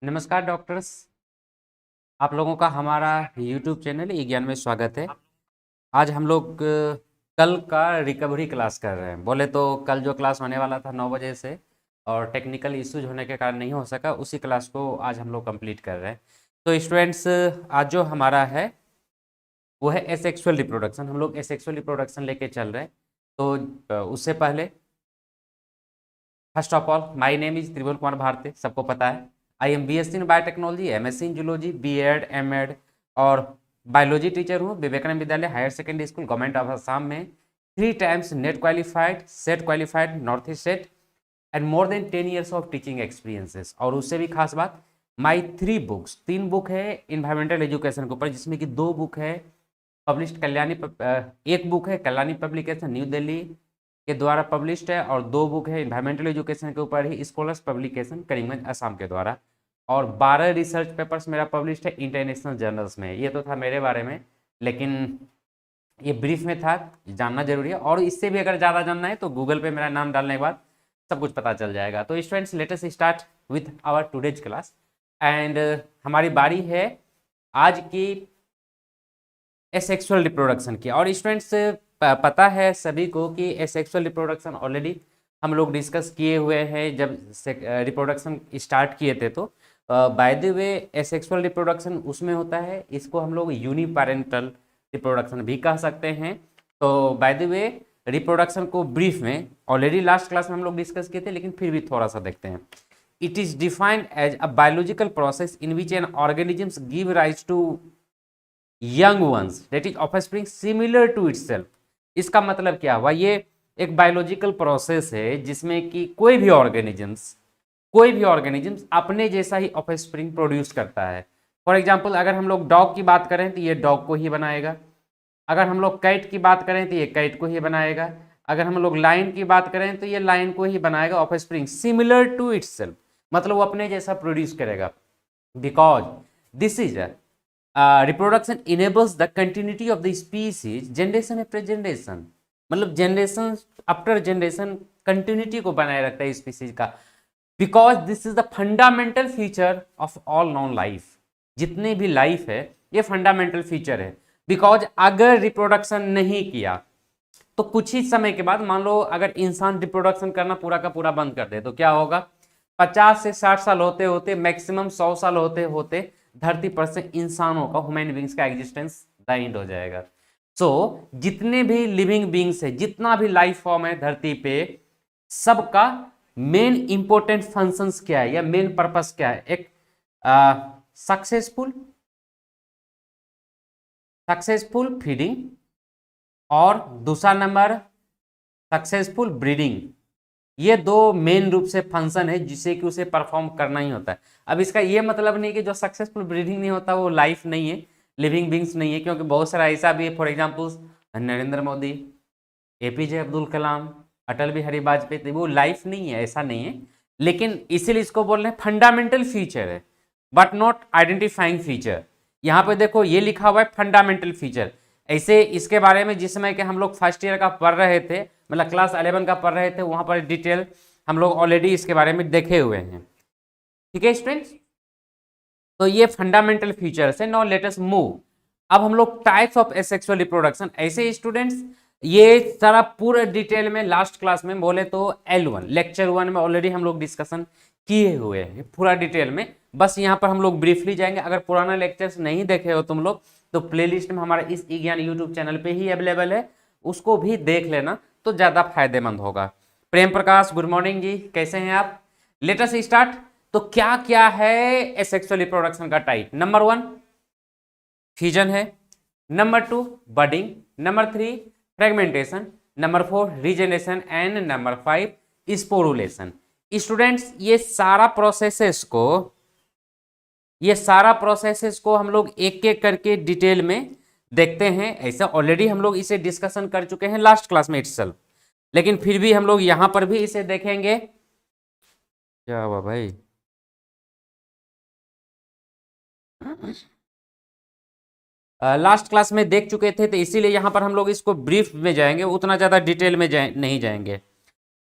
नमस्कार डॉक्टर्स। आप लोगों का हमारा यूट्यूब चैनल ई ज्ञान में स्वागत है। आज हम लोग कल का रिकवरी क्लास कर रहे हैं। बोले तो कल जो क्लास होने वाला था 9 बजे से और टेक्निकल इश्यूज होने के कारण नहीं हो सका, उसी क्लास को आज हम लोग कंप्लीट कर रहे हैं। तो स्टूडेंट्स, आज जो हमारा है वो है एसेक्सुअल रिप्रोडक्शन। हम लोग एसेक्सुअल रिप्रोडक्शन लेके चल रहे हैं। तो उससे पहले first of all my name is Tribhuvan Kumar Bharati, सबको पता है। I am BSc in biotechnology, MSc in zoology, BEd, MEd और बायोलॉजी टीचर हूँ। Vivekananda Vidyalaya higher secondary school government of Assam में 3 times NET qualified, SET qualified, north east SET and more than 10 years of teaching experiences. और उससे भी खास बात, my 3 books, 3 book है environmental education के ऊपर, जिसमें कि 2 बुक है पब्लिश्ड एक बुक है कल्याणी पब्लिकेशन न्यू दिल्ली के द्वारा पब्लिश्ड है, और 2 बुक है इन्वायरमेंटल एजुकेशन के ऊपर ही स्कॉलर्स पब्लिकेशन करीमगंज असम के द्वारा, और 12 रिसर्च पेपर्स मेरा पब्लिश्ड है इंटरनेशनल जर्नल्स में। ये तो था मेरे बारे में, लेकिन ये ब्रीफ में था, जानना जरूरी है। और इससे भी अगर ज़्यादा जानना है तो गूगल पे मेरा नाम डालने के बाद सब कुछ पता चल जाएगा। तो students, let us start with our today's class. And हमारी बारी है आज की एसेक्सुअल रिप्रोडक्शन की। और स्टूडेंट्स, पता है सभी को कि एसेक्सुअल रिप्रोडक्शन ऑलरेडी हम लोग डिस्कस किए हुए हैं जब रिप्रोडक्शन स्टार्ट किए थे। तो by the way asexual reproduction उसमें होता है, इसको हम लोग यूनिपेरेंटल रिप्रोडक्शन भी कह सकते हैं। तो बाय द वे रिप्रोडक्शन को ब्रीफ में ऑलरेडी लास्ट क्लास में हम लोग डिस्कस किए थे, लेकिन फिर भी थोड़ा सा देखते हैं। It is defined as a biological process in which an organisms give rise to young ones that is offspring similar to itself. इसका मतलब क्या हुआ? ये एक बायोलॉजिकल प्रोसेस है जिसमें कि कोई भी ऑर्गेनिजम्स अपने जैसा ही ऑफस्प्रिंग प्रोड्यूस करता है। फॉर एग्जाम्पल, अगर हम लोग डॉग की बात करें तो ये डॉग को ही बनाएगा। अगर हम लोग कैट की बात करें तो ये कैट को ही बनाएगा। अगर हम लोग लाइन की बात करें तो ये लाइन को ही बनाएगा। ऑफस्प्रिंग सिमिलर टू इटसेल्फ, मतलब वो अपने जैसा प्रोड्यूस करेगा। Because this is reproduction enables the continuity of the species generation after generation, मतलब जनरेशन आफ्टर जनरेशन कंटिन्यूटी को बनाए रखता है स्पीसीज का। Because this is the fundamental feature of all non life. जितने भी लाइफ है ये फंडामेंटल फीचर है। बिकॉज अगर रिप्रोडक्शन नहीं किया तो कुछ ही समय के बाद, मान लो अगर इंसान रिप्रोडक्शन करना पूरा का पूरा बंद कर दे तो क्या होगा? 50 से 60 साल होते होते, मैक्सिमम 100 साल होते होते धरती पर से इंसानों का, ह्यूमन बींग्स का एग्जिस्टेंस द एंड हो जाएगा। सो जितने भी लिविंग बींग्स है, जितना भी लाइफ फॉर्म है धरती पे, सबका मेन इंपॉर्टेंट फंक्शंस क्या है या मेन पर्पस क्या है? एक सक्सेसफुल सक्सेसफुल फीडिंग, और दूसरा नंबर सक्सेसफुल ब्रीडिंग। ये 2 मेन रूप से फंक्शन है जिसे कि उसे परफॉर्म करना ही होता है। अब इसका ये मतलब नहीं कि जो सक्सेसफुल ब्रीडिंग नहीं होता वो लाइफ नहीं है, लिविंग बींग्स नहीं है, क्योंकि बहुत सारा ऐसा भी है। For example Narendra Modi, APJ Abdul Kalam, Atal Bihari Vajpayee, तो वो लाइफ नहीं है, ऐसा नहीं है। लेकिन इसीलिए इसको बोल रहे हैं फंडामेंटल फीचर है, बट नॉट आइडेंटिफाइंग फीचर। यहाँ पे देखो ये लिखा हुआ है फंडामेंटल फीचर। ऐसे इसके बारे में जिस समय के हम लोग फर्स्ट ईयर का पढ़ रहे थे, मतलब क्लास 11 का पढ़ रहे थे, वहां पर डिटेल हम लोग ऑलरेडी इसके बारे में देखे हुए हैं। ठीक है स्टूडेंट्स, तो ये फंडामेंटल फीचर्स है। Now let us move. अब हम लोग टाइप्स ऑफ एसेक्सुअल रिप्रोडक्शन, ऐसे स्टूडेंट्स ये सारा पूरा डिटेल में लास्ट क्लास में बोले तो L1 लेक्चर 1 में ऑलरेडी हम लोग डिस्कशन किए हुए हैं पूरा डिटेल में। बस यहाँ पर हम लोग ब्रीफली जाएंगे। अगर पुराना लेक्चर्स नहीं देखे हो तुम लोग तो प्लेलिस्ट में हमारा इस ई ज्ञान यूट्यूब चैनल पे ही अवेलेबल है, उसको भी देख लेना तो ज्यादा फायदेमंद होगा। प्रेम प्रकाश, गुड मॉर्निंग जी, कैसे हैं आप? Late us start. तो क्या क्या है एसेक्सुअल रिप्रोडक्शन का टाइप? नंबर 1 फ्यूजन है, number 2 budding, number 3 fragmentation, number 4 regeneration and number 5 sporulation. Students ये सारा प्रोसेसेस को हम लोग एक एक करके डिटेल में देखते हैं। ऐसा ऑलरेडी हम लोग इसे डिस्कशन कर चुके हैं लास्ट क्लास में इटसेल्फ, लेकिन फिर भी हम लोग यहां पर भी इसे देखेंगे। क्या हुआ भाई? लास्ट क्लास में देख चुके थे तो इसीलिए यहां पर हम लोग इसको ब्रीफ में जाएंगे, उतना ज्यादा डिटेल में नहीं जाएंगे।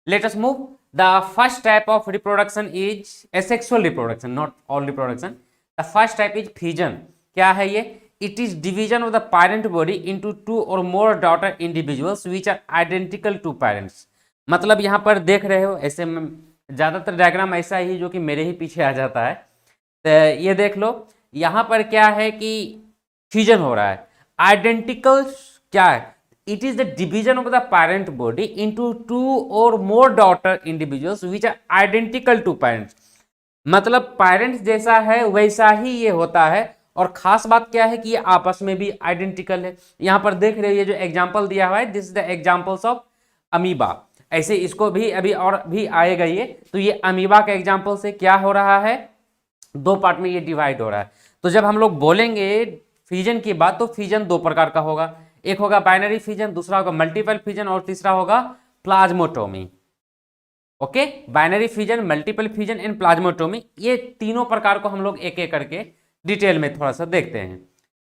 Let us move. The first type of reproduction is asexual reproduction, not all reproduction. The first type is fission. क्या है ये? It is division of the parent body into two or more daughter individuals which are identical to parents. मतलब यहाँ पर देख रहे हो, ऐसे ज्यादातर डायग्राम ऐसा ही जो कि मेरे ही पीछे आ जाता है। तो ये देख लो, यहाँ पर क्या है कि फ्यूजन हो रहा है। आइडेंटिकल क्या है? It is the division of the parent body into two or more daughter individuals which are identical to parents. मतलब पेरेंट्स जैसा है वैसा ही ये होता है, और खास बात क्या है कि ये आपस में भी आइडेंटिकल है। यहाँ पर देख रहे हो, ये जो एग्जाम्पल दिया हुआ है, this is the examples of amoeba. ऐसे इसको भी अभी और भी आएगा ये। तो ये अमीबा का एग्जाम्पल से क्या हो रहा है, दो पार्ट में ये डिवाइड हो रहा है। तो जब हम लोग बोलेंगे फिजन की बात, तो फिजन दो प्रकार का होगा। एक होगा बाइनरी फिजन, दूसरा होगा मल्टीपल फिजन, और तीसरा होगा plasmotomy. Okay, binary fission, multiple fission and plasmotomy, ये तीनों प्रकार को हम लोग एक एक करके डिटेल में थोड़ा सा देखते हैं।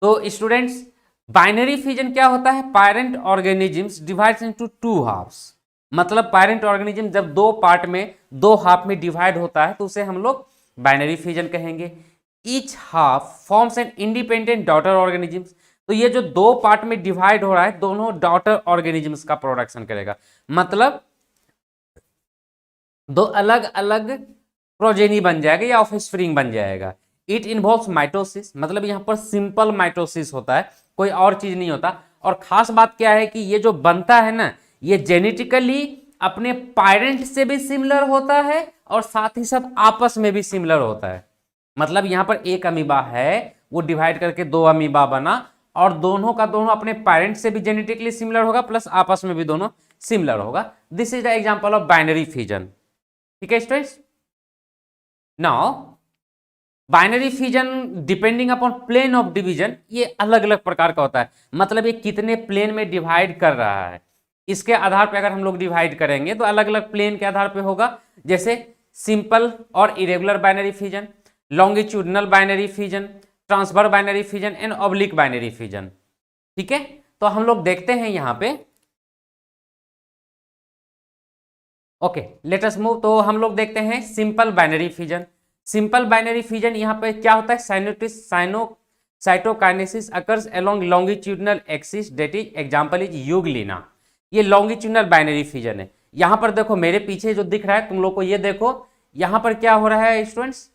तो स्टूडेंट्स, बाइनरी फिजन क्या होता है? Parent organisms divides into two halves. मतलब पेरेंट ऑर्गेनिज्म जब दो पार्ट में, दो हाफ में डिवाइड होता है तो उसे हम लोग बाइनरी फिजन कहेंगे। Each half forms an independent daughter organisms. तो ये जो दो पार्ट में डिवाइड हो रहा है, दोनों डॉटर ऑर्गेनिजम्स का प्रोडक्शन करेगा। मतलब दो अलग अलग प्रोजेनी बन जाएगा या ऑफस्प्रिंग बन जाएगा। इट इन्वॉल्व्स माइटोसिस, मतलब यहाँ पर सिंपल माइटोसिस होता है, कोई और चीज नहीं होता। और खास बात क्या है कि ये जो बनता है ना, ये जेनेटिकली अपने पेरेंट से भी सिमिलर होता है और साथ ही साथ आपस में भी सिमिलर होता है। मतलब यहाँ पर एक अमीबा है, वो डिवाइड करके दो अमीबा बना, और दोनों का दोनों अपने पेरेंट से भी जेनेटिकली सिमिलर होगा, प्लस आपस में भी दोनों सिमिलर होगा। This is the example of binary fission. ठीक है students. Now binary fission depending upon plane of division, ये अलग अलग प्रकार का होता है। मतलब ये कितने प्लेन में डिवाइड कर रहा है, इसके आधार पर अगर हम लोग डिवाइड करेंगे तो अलग अलग प्लेन के आधार पे होगा। जैसे सिंपल और irregular binary fission, longitudinal binary fission, transfer binary fission and oblique binary fission. ठीक है, तो हम लोग देखते हैं यहां पे। Okay, let us move. तो हम लोग देखते हैं simple binary fission. Simple binary fission यहाँ पे क्या होता है? Cytokinesis occurs along longitudinal axis, that is example is Euglena. ये लॉन्गिट्यूडनल बाइनरी फिजन है। यहाँ पर देखो, मेरे पीछे जो दिख रहा है तुम लोग को, ये देखो यहाँ पर क्या हो रहा है स्टूडेंट्स?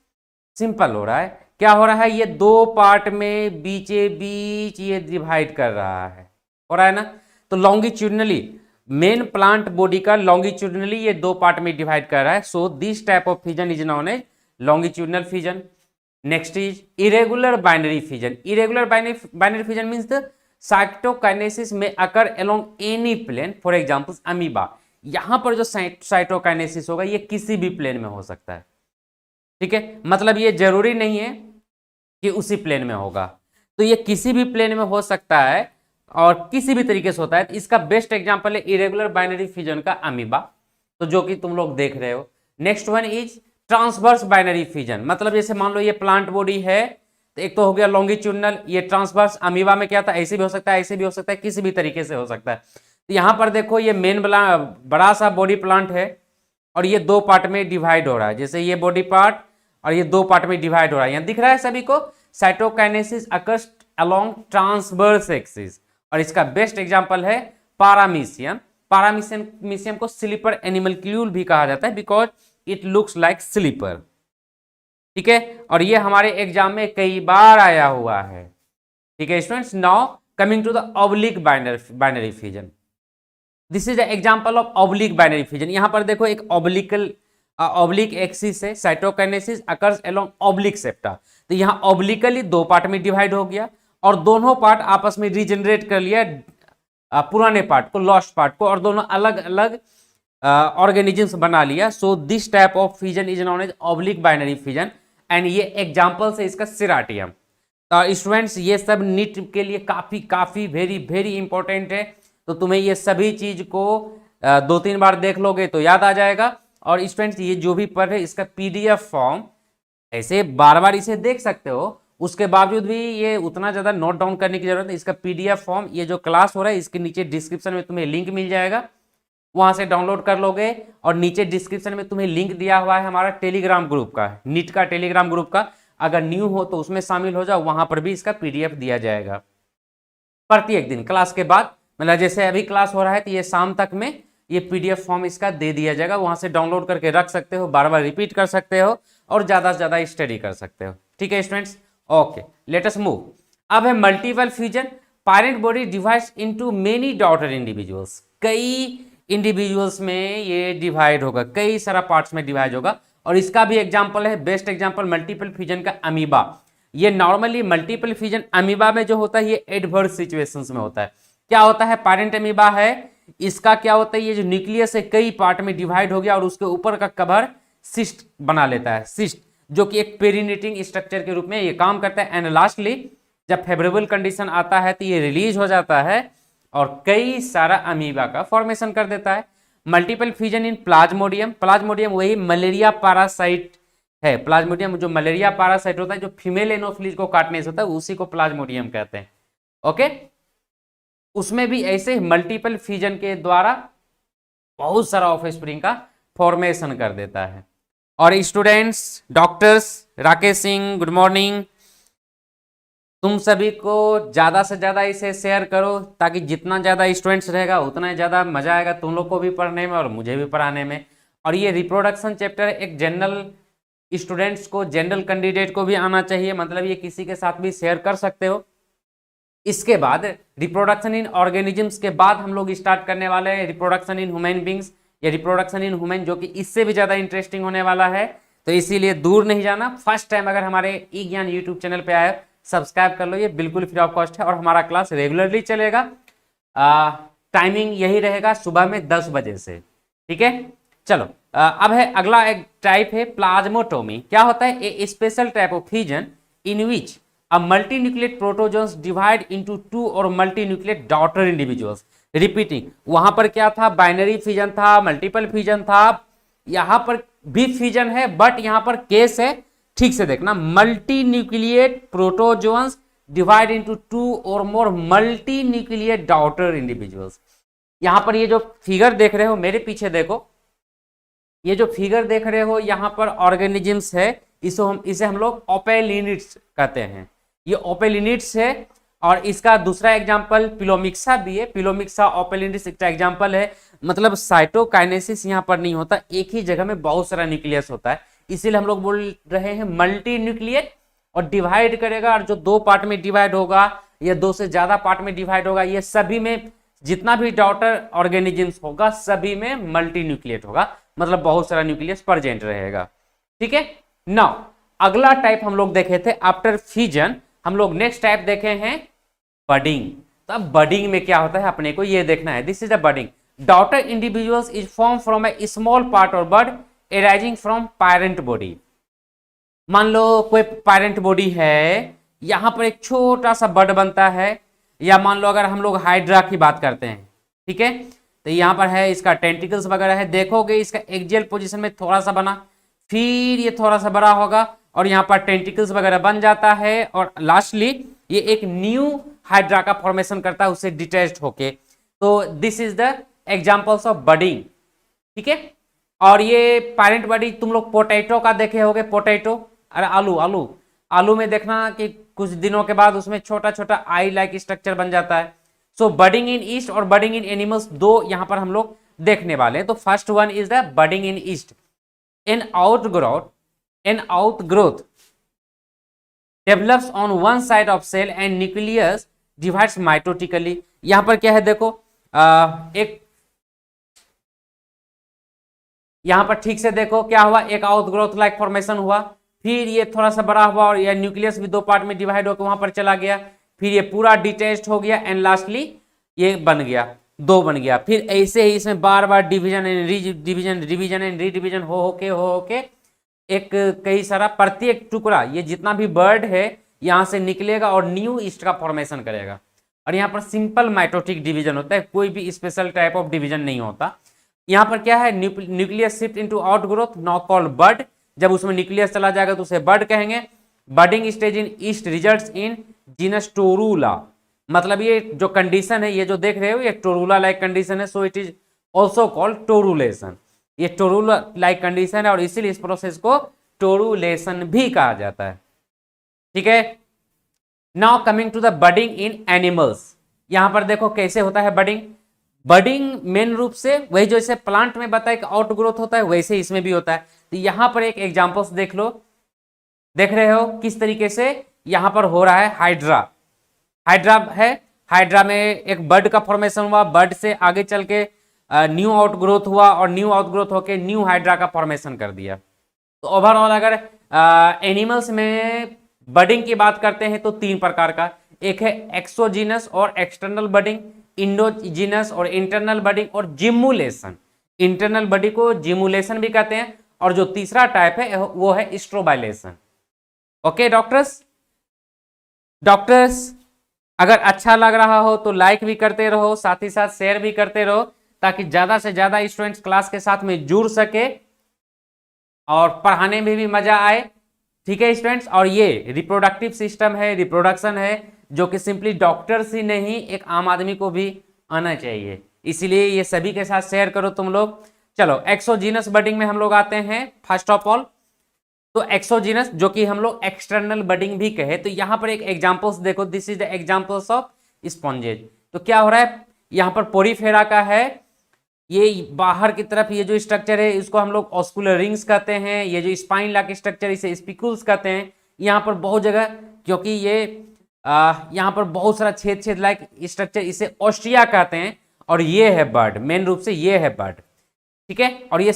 सिंपल हो रहा है। क्या हो रहा है? ये दो पार्ट में बीचे बीच ये डिवाइड कर रहा है, हो रहा है ना? तो लॉन्गिट्यूडनली, मेन प्लांट बॉडी का लॉन्गिट्यूडनली ये दो पार्ट में डिवाइड कर रहा है। So this type of fission is known as longitudinal fission. Next is irregular binary fission. Irregular binary fission means the cytokinesis may occur along any plane. For example, amoeba. यहां पर जो cytokinesis होगा ये किसी भी प्लेन में हो सकता है। ठीक है, मतलब ये जरूरी नहीं है कि उसी प्लेन में होगा, तो ये किसी भी प्लेन में हो सकता है और किसी भी तरीके से होता है। इसका बेस्ट एग्जांपल है इरेगुलर बाइनरी फिजन का अमीबा, तो जो कि तुम लोग देख रहे हो। Next one is transverse binary fission. मतलब जैसे मान लो ये प्लांट बॉडी है, तो एक तो हो गया लॉन्गिट्यूडनल, ये ट्रांसवर्स। अमीबा में क्या था? ऐसे भी हो सकता है, ऐसे भी हो सकता है, किसी भी तरीके से हो सकता है। तो यहाँ पर देखो, ये मेन बड़ा सा बॉडी प्लांट है और ये दो पार्ट में डिवाइड हो रहा है। जैसे ये बॉडी पार्ट और ये दो पार्ट में डिवाइड हो रहा है, यहाँ दिख रहा है सभी को। Cytokinesis occurs along transverse axis, और इसका बेस्ट एग्जांपल है पारामीशियम। पारामीशियम को स्लीपर एनिमल्क्यूल भी कहा जाता है, because it looks like slipper. ठीक है, और ये हमारे एग्जाम में कई बार आया हुआ है। ठीक है students, now coming to the oblique binary fission. This is the example of oblique binary fission. यहां पर देखो, एक ऑब्लिक एक्सिस है, cytokinesis occurs along oblique septa. तो यहां ऑब्लिकली दो पार्ट में डिवाइड हो गया और दोनों पार्ट आपस में रीजनरेट कर लिया पुराने पार्ट को, लॉस्ट पार्ट को, और दोनों अलग अलग ऑर्गेनिजम्स बना लिया। So this type of fission is known as oblique binary fission, and ये एग्जांपल है इसका सिराटियम। स्टूडेंट्स, ये सब नीट के लिए काफी वेरी वेरी इंपॉर्टेंट है। तो तुम्हें ये सभी चीज को 2-3 बार देख लोगे तो याद आ जाएगा। और स्टूडेंट्स, ये जो भी पढ़ रहे इसका पीडीएफ फॉर्म, ऐसे बार बार इसे देख सकते हो, उसके बावजूद भी ये उतना ज्यादा नोट डाउन करने की जरूरत है। इसका पीडीएफ फॉर्म, ये जो क्लास हो रहा है इसके नीचे डिस्क्रिप्शन में तुम्हें लिंक मिल जाएगा। वहां से डाउनलोड कर लोगे। और नीचे डिस्क्रिप्शन में तुम्हें लिंक दिया हुआ है हमारा टेलीग्राम ग्रुप का, नीट का टेलीग्राम ग्रुप का। अगर न्यू हो तो उसमें शामिल हो जाओ, वहां पर भी इसका पीडीएफ दिया जाएगा प्रत्येक दिन क्लास के बाद। मतलब जैसे अभी क्लास हो रहा है तो ये शाम तक में ये पीडीएफ फॉर्म इसका दे दिया जाएगा, वहां से डाउनलोड करके रख सकते हो, बार बार रिपीट कर सकते हो और ज्यादा से ज्यादा स्टडी कर सकते हो। ठीक है students, okay let us move. अब है multiple fusion. Parent body divides into many daughter individuals. कई इंडिविजुअल्स में ये डिवाइड होगा, कई सारा पार्ट्स में डिवाइड होगा। और इसका भी एग्जांपल है, बेस्ट एग्जांपल मल्टीपल फ्यूजन का अमीबा। ये नॉर्मली मल्टीपल फ्यूजन अमीबा में जो होता है ये एडवर्स सिचुएशंस में होता है। क्या होता है, पैरेंट अमीबा है, इसका क्या होता है, ये जो न्यूक्लियस है कई पार्ट में डिवाइड हो गया और उसके ऊपर का कवर सिस्ट बना लेता है, सिस्ट, जो कि एक पेरिनेटिंग स्ट्रक्चर के रूप में ये काम करता है। एंड लास्टली जब फेवरेबल कंडीशन आता है तो ये रिलीज हो जाता है और कई सारा अमीबा का फॉर्मेशन कर देता है। मल्टीपल फ्यूजन इन प्लाज्मोडियम। प्लाज्मोडियम वही मलेरिया पैरासाइट है। प्लाज्मोडियम जो मलेरिया पैरासाइट होता है, जो फीमेल एनोफिलीज को काटने से होता है, उसी को प्लाज्मोडियम कहते हैं। ओके, उसमें भी ऐसे मल्टीपल फ्यूजन के द्वारा बहुत सारा ऑफस्प्रिंग का फॉर्मेशन कर देता है। और students, doctors, Rakesh Singh, good morning. तुम सभी को ज्यादा से ज्यादा इसे शेयर करो ताकि जितना ज्यादा स्टूडेंट्स रहेगा उतना ज्यादा मजा आएगा तुम लोग को भी पढ़ने में और मुझे भी पढ़ाने में। और ये रिप्रोडक्शन चैप्टर एक जनरल स्टूडेंट्स को, जनरल कैंडिडेट को भी आना चाहिए, मतलब ये किसी के साथ भी शेयर कर सकते हो। इसके बाद रिप्रोडक्शन इन ऑर्गेनिजम्स के बाद हम लोग स्टार्ट करने वाले हैं रिप्रोडक्शन इन ह्यूमन बींग्स या रिप्रोडक्शन इन ह्यूमन, जो कि इससे भी ज्यादा इंटरेस्टिंग होने वाला है। तो इसीलिए दूर नहीं जाना। फर्स्ट टाइम अगर हमारे ई ज्ञान यूट्यूब चैनल पे आए, सब्सक्राइब कर लो, ये बिल्कुल फ्री ऑफ कॉस्ट है और हमारा क्लास रेगुलरली चलेगा। टाइमिंग यही रहेगा सुबह में 10 बजे से। ठीक है, चलो अब है अगला एक टाइप है प्लाज्मोटोमी। क्या होता है, a special type of fusion in which a multinucleate protozoans divide into two or multinucleate daughter individuals repeating। वहां पर क्या था, बाइनरी फ्यूजन था, मल्टीपल फ्यूजन था, यहां पर भी फ्यूजन है बट यहां पर केस है, ठीक से देखना, मल्टीन्यूक्लिएट protozoans divide into two or more मल्टीन्यूक्लिएट daughter individuals. यहां पर ये जो फिगर देख रहे हो, मेरे पीछे देखो, ये जो फिगर देख रहे हो यहां पर ऑर्गेनिजम्स है, इसे हम लोग ओपेलिनिड्स कहते हैं। ये ओपेलिनिड्स है और इसका दूसरा एग्जांपल पिलोमिक्सा भी है। पिलोमिक्सा ओपेलिनिड्स का एग्जांपल है। मतलब साइटोकाइनेसिस यहां पर नहीं होता, एक ही जगह में बहुत सारा न्यूक्लियस होता है, इसीलिए हम लोग बोल रहे हैं मल्टी न्यूक्लिएट। और डिवाइड करेगा, और जो दो पार्ट में डिवाइड होगा या दो से ज्यादा पार्ट में डिवाइड होगा, ये सभी में जितना भी डॉटर ऑर्गेनिजम्स होगा सभी में मल्टी न्यूक्लिएट होगा, मतलब बहुत सारा न्यूक्लियस प्रेजेंट रहेगा। ठीक है, नाउ अगला टाइप हम लोग देखे थे आफ्टर फ्यूजन, हम लोग नेक्स्ट टाइप देखे हैं बडिंग। तो अब बडिंग में क्या होता है अपने को ये देखना है। This is the budding. Daughter individuals is form from A small part और बड एराइजिंग फ्रॉम पैरेंट बॉडी। मान लो कोई पैरेंट बॉडी है, यहां पर एक छोटा सा बड बनता है, या मान लो अगर हम लोग हाइड्रा की बात करते हैं, ठीक है, तो यहां पर है इसका टेंटिकल्स वगैरह है, देखोगे इसका एक्सियल पोजीशन में थोड़ा सा बना, फिर ये थोड़ा सा बड़ा होगा और यहाँ पर टेंटिकल्स वगैरह बन जाता है और लास्टली ये एक न्यू हाइड्रा का फॉर्मेशन करता है उससे डिटैच्ड होके। तो this is the examples of budding. ठीक है, और ये पैरेंट बॉडी तुम लोग पोटैटो का देखे होगे, पोटैटो, अरे आलू, आलू, आलू में देखना कि कुछ दिनों के बाद उसमें छोटा छोटा आई लाइक स्ट्रक्चर बन जाता है। सो बडिंग इन ईस्ट और बडिंग इन एनिमल्स, दो यहाँ पर हम लोग देखने वाले हैं। तो first one is the budding in east. An outgrowth develops on one side of cell and nucleus divides mitotically। यहां पर क्या है देखो, एक यहां पर ठीक से देखो क्या हुआ, एक आउटग्रोथ लाइक फॉर्मेशन हुआ, फिर ये थोड़ा सा बड़ा हुआ और ये न्यूक्लियस भी दो पार्ट में डिवाइड होकर वहां पर चला गया, फिर ये पूरा डिटैच्ड हो गया एंड लास्टली ये बन गया, दो बन गया। फिर ऐसे ही इसमें बार बार डिवीजन एंड रीडिवीजन, डिवीजन एंड रीडिवीजन हो के एक कई सारा प्रत्येक टुकड़ा, ये जितना भी बर्ड है यहां से निकलेगा और न्यू ईस्ट का फॉर्मेशन करेगा। और यहाँ पर सिंपल माइटोटिक डिवीजन होता है, कोई भी स्पेशल टाइप ऑफ डिवीजन नहीं होता। यहाँ पर क्या है, nucleus shift into outgrowth, now called bud. जब उसमें न्यूक्लियस चला जाएगा तो उसे बर्ड कहेंगे। Budding stage in yeast results in genus Torula. मतलब ये जो कंडीशन है, ये जो देख रहे हो ये टोरूला लाइक कंडीशन है, so it is also called torulation. ये टोरू लाइक कंडीशन है और इसीलिए इस प्रोसेस को टोरुलेशन भी कहा जाता है। ठीक है, now coming to the budding in animals. यहां पर देखो कैसे होता है बडिंग। बडिंग मेन रूप से वही जो जैसे प्लांट में बताया कि आउट ग्रोथ होता है, वैसे इसमें भी होता है। तो यहां पर एक एग्जांपल्स देख लो, देख रहे हो किस तरीके से यहां पर हो रहा है। हाइड्रा, हाइड्रा है, हाइड्रा में एक बर्ड का फॉर्मेशन हुआ, बर्ड से आगे चल के न्यू आउटग्रोथ हुआ और न्यू आउटग्रोथ होकर न्यू हाइड्रा का फॉर्मेशन कर दिया। तो ओवरऑल अगर एनिमल्स में बडिंग की बात करते हैं तो 3 प्रकार का, एक है एक्सोजीनस और एक्सटर्नल बडिंग, इंडोजीनस और इंटरनल बडिंग, और जिमुलेशन। इंटरनल बडिंग को जिमुलेशन भी कहते हैं, और जो तीसरा टाइप है वो है स्ट्रोबाइलेशन। ओके डॉक्टर्स, अगर अच्छा लग रहा हो तो लाइक भी करते रहो, साथ ही साथ शेयर भी करते रहो, ताकि ज्यादा से ज्यादा स्टूडेंट्स क्लास के साथ में जुड़ सके और पढ़ाने में भी मजा आए। ठीक है स्टूडेंट्स, और ये रिप्रोडक्टिव सिस्टम है, रिप्रोडक्शन है, जो कि सिंपली डॉक्टर्स ही नहीं एक आम आदमी को भी आना चाहिए, इसीलिए ये सभी के साथ शेयर करो तुम लोग। चलो एक्सोजीनस बडिंग में हम लोग आते हैं। फर्स्ट ऑफ ऑल तो एक्सोजीनस, जो कि हम लोग एक्सटर्नल बडिंग भी कहे, तो यहां पर एक एग्जांपल्स देखो, this is the examples of sponges. तो क्या हो रहा है, यहां पर पोरीफेरा का है, ये बाहर की तरफ ये जो स्ट्रक्चर है इसको हम लोग ऑस्कुलर रिंग्स कहते हैं, ये जो स्पाइन लाइक स्ट्रक्चर इसे स्पिकुल्स कहते हैं। यहाँ पर बहुत जगह, क्योंकि ये यहाँ पर बहुत सारा छेद छेद लाइक स्ट्रक्चर, इसे ऑस्ट्रिया कहते हैं, और ये है बर्ड, मेन रूप से ये है बर्ड। ठीक है, और ये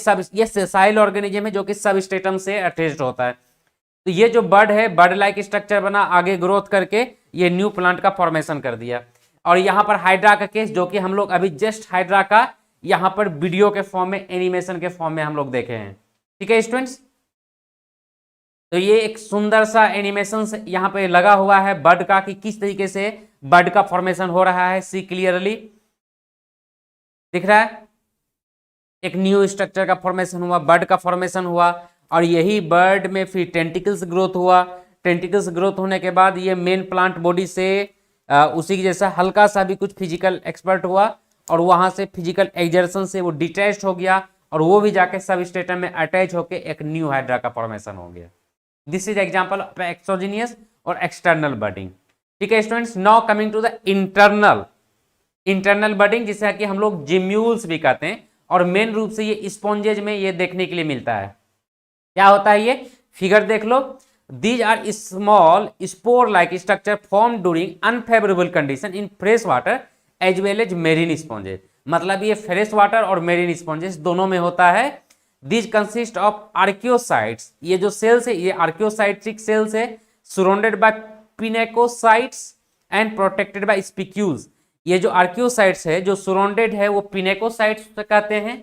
सेसाइल ऑर्गेनिज्म है जो कि सब स्टेटम से अटैच्ड होता है। तो ये जो बर्ड है, बर्ड लाइक स्ट्रक्चर बना, आगे ग्रोथ करके ये न्यू प्लांट का फॉर्मेशन कर दिया। और यहाँ पर हाइड्रा का केस, जो कि हम लोग अभी जस्ट हाइड्रा का यहां पर वीडियो के फॉर्म में, एनिमेशन के फॉर्म में हम लोग देखे हैं। ठीक है स्टूडेंट्स, तो ये एक सुंदर सा एनिमेशन यहां पे लगा हुआ है बर्ड का, कि किस तरीके से बर्ड का फॉर्मेशन हो रहा है। सी क्लियरली दिख रहा है, एक न्यू स्ट्रक्चर का फॉर्मेशन हुआ, बर्ड का फॉर्मेशन हुआ, और यही बर्ड में फिर टेंटिकल्स ग्रोथ हुआ। टेंटिकल्स ग्रोथ होने के बाद ये मेन प्लांट बॉडी से उसी जैसा हल्का सा भी कुछ फिजिकल एक्सपर्ट हुआ, और वहां से फिजिकल एक्सर्शन से वो डिटैच हो गया, और वो भी जाके सब स्टेटम में अटैच होकर एक न्यू हाइड्रा का फॉर्मेशन हो गया। This is example of exogenous और एक्सटर्नल बडिंग। ठीक है students, now coming to the internal budding, जिसे कि हम लोग जिम्यूल्स भी कहते हैं, और मेन रूप से ये स्पॉन्जेज में ये देखने के लिए मिलता है। क्या होता है ये फिगर देख लो, these are small spore like structure form during unfavourable condition in fresh water as well as marine sponges. मतलब ये फ्रेश वाटर और मेरीन स्पॉन्जेस दोनों में होता है। दिस कंसिस्ट ऑफ आर्कियोसाइट्स, ये जो सेल्स है ये आर्कियोसाइट्रिक सेल्स है, surrounded by pinacocytes and protected by spicules. ये जो आर्कियोसाइट्स है, जो सराउंडेड है वो पिनेकोसाइट्स कहते हैं,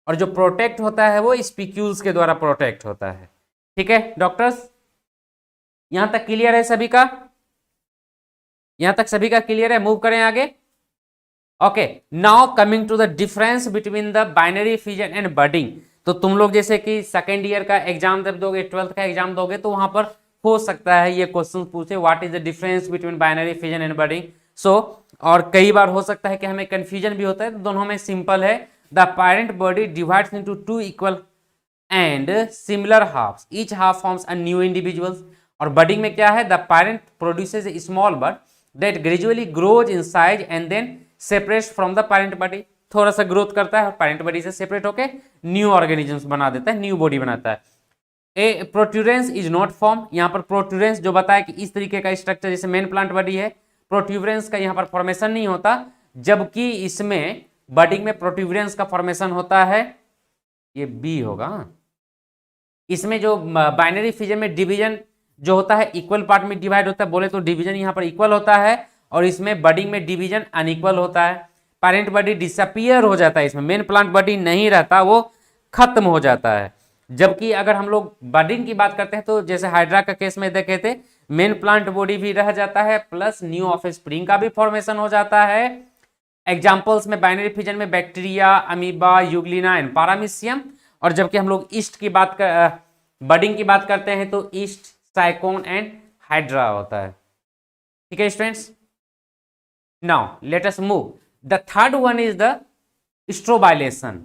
और जो प्रोटेक्ट होता है वो स्पिक्यूल्स के द्वारा प्रोटेक्ट होता है। ठीक है डॉक्टर्स, यहां तक क्लियर है सभी का? यहां तक सभी का क्लियर है? मूव करें आगे। Okay, now coming to the difference between the binary fission and budding. तो तुम लोग जैसे कि सेकेंड ईयर का एग्जाम जब दोगे, 12th का एग्जाम दोगे, तो वहां पर हो सकता है ये क्वेश्चन पूछे, what is the difference between binary fission and budding. So और कई बार हो सकता है कि हमें कंफ्यूजन भी होता है, तो दोनों में सिंपल है। The parent body divides into 2 equal and similar halves, each half forms a new individuals. और बडिंग में क्या है, the parent produces a small bud that gradually grows in size and then separate from the parent body. थोड़ा सा growth करता है, parent body से separate होकर न्यू ऑर्गेनिजम्स बना देता है, न्यू बॉडी बनाता है। A protuberance is not form, यहाँ पर प्रोट्यूरेंस जो बताया कि इस तरीके का स्ट्रक्चर जैसे मेन प्लांट बॉडी है, प्रोट्यूरेंस का यहाँ पर फॉर्मेशन नहीं होता, जबकि इसमें बडिंग में प्रोट्यूरेंस का फॉर्मेशन होता है। ये बी होगा। इसमें जो बाइनरी फिजन में डिवीजन जो होता है इक्वल पार्ट में डिवाइड होता है, बोले तो डिवीजन यहाँ पर इक्वल होता है, और इसमें बडिंग में डिवीजन अनइक्वल होता है। पेरेंट बॉडी डिसअपियर हो जाता है, इसमें मेन प्लांट बॉडी नहीं रहता, वो खत्म हो जाता है। जबकि अगर हम लोग बडिंग की बात करते हैं तो जैसे हाइड्रा का केस में देखे थे, मेन प्लांट बॉडी भी रह जाता है, प्लस न्यू ऑफस्प्रिंग का भी फॉर्मेशन हो जाता है। एग्जाम्पल्स में बाइनरी फिजन में बैक्टीरिया, अमीबा, यूग्लिना एंड पारामीशियम। और जबकि हम लोग ईस्ट की बात कर बडिंग की बात करते हैं तो ईस्ट, साइकोन एंड हाइड्रा होता है। ठीक है students, now let us move. The third one is the strobilation.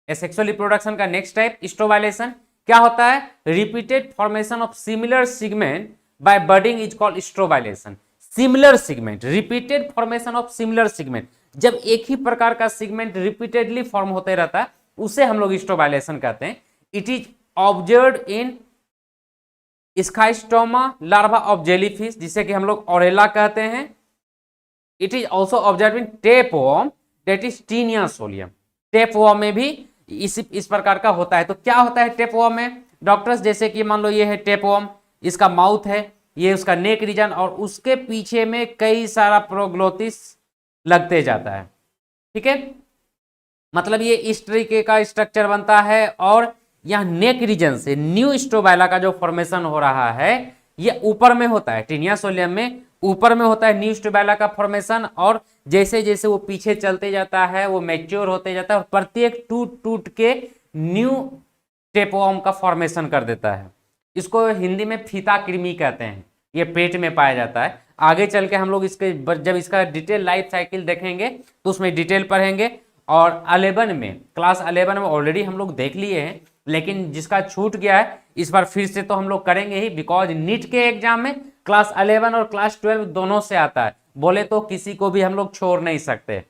Asexual reproduction का नेक्स्ट टाइप स्ट्रोबाइलेशन। क्या होता है? Repeated formation of similar segment by budding is called strobilation. Similar segment, repeated formation of similar segment, जब एक ही प्रकार का segment repeatedly form होते रहता है उसे हम लोग स्ट्रोबाइलेशन कहते हैं। It is observed in scyphistoma larva of jellyfish, जिसे कि हम लोग ऑरेला कहते हैं। It is also observe in tapeworm that is Taenia solium. Tapeworm में भी इस प्रकार का होता है। तो क्या होता है टेपवर्म में डॉक्टर्स? जैसे कि मान लो ये है टेपवर्म, इसका माउथ है, ये उसका नेक रीजन, और उसके पीछे में कई सारा प्रोग्लोटिस लगते जाता है। ठीक है, मतलब ये इस तरीके का स्ट्रक्चर बनता है, और यह नेक रीजन से न्यू स्ट्रोबाइला का जो फॉर्मेशन हो रहा है ये ऊपर में होता है। टीनिया सोलियम में ऊपर में होता है न्यू स्ट्रोबाइला का फॉर्मेशन, और जैसे जैसे वो पीछे चलते जाता है वो मैच्योर होते जाता है, और प्रत्येक टूट टूट के न्यू टेपवर्म का फॉर्मेशन कर देता है। इसको हिंदी में फीता कृमि कहते हैं। ये पेट में पाया जाता है। आगे चल के हम लोग इसके जब इसका डिटेल लाइफ साइकिल देखेंगे तो उसमें डिटेल पढ़ेंगे। और 11 में, क्लास 11 में ऑलरेडी हम लोग देख लिए हैं, लेकिन जिसका छूट गया है इस बार फिर से तो हम लोग करेंगे ही, बिकॉज नीट के एग्जाम में क्लास 11 और क्लास 12 दोनों से आता है। बोले तो किसी को भी हम लोग छोड़ नहीं सकते।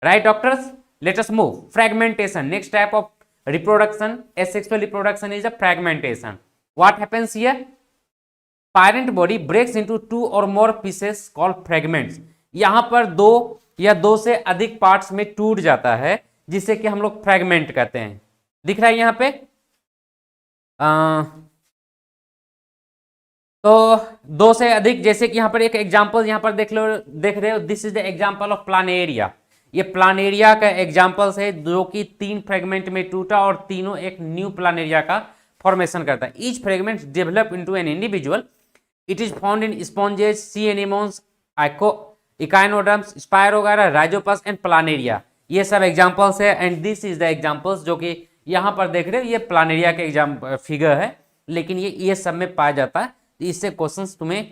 Right doctors, let us move. Fragmentation, next type of reproduction, asexual reproduction is a fragmentation. What happens here? Parent body breaks into 2 और मोर पीसेस कॉल्ड फ्रेगमेंट्स। यहां पर 2 या 2 से अधिक पार्ट्स में टूट जाता है, जिसे कि हम लोग फ्रेगमेंट कहते हैं। दिख रहा है यहां पे? तो 2 से अधिक, जैसे कि यहां पर एक एग्जांपल यहां पर देख रहे हो, this is the example of Planaria. ये प्लानेरिया का एग्जांपल्स है जो कि 3 फ्रेगमेंट में टूटा और तीनों एक न्यू प्लानेरिया का फॉर्मेशन करता है। Each fragment develop into an individual. It is found in sponges, sea anemones, echinoderms, spirogyra, rhizopus and planaria. ये सब एग्जांपल्स है, and this is the examples जो कि यहां पर देख रहे हो, ये प्लानेरिया के एग्जाम फिगर है, लेकिन ये सब में पाया जाता है। इससे क्वेश्चंस तुम्हें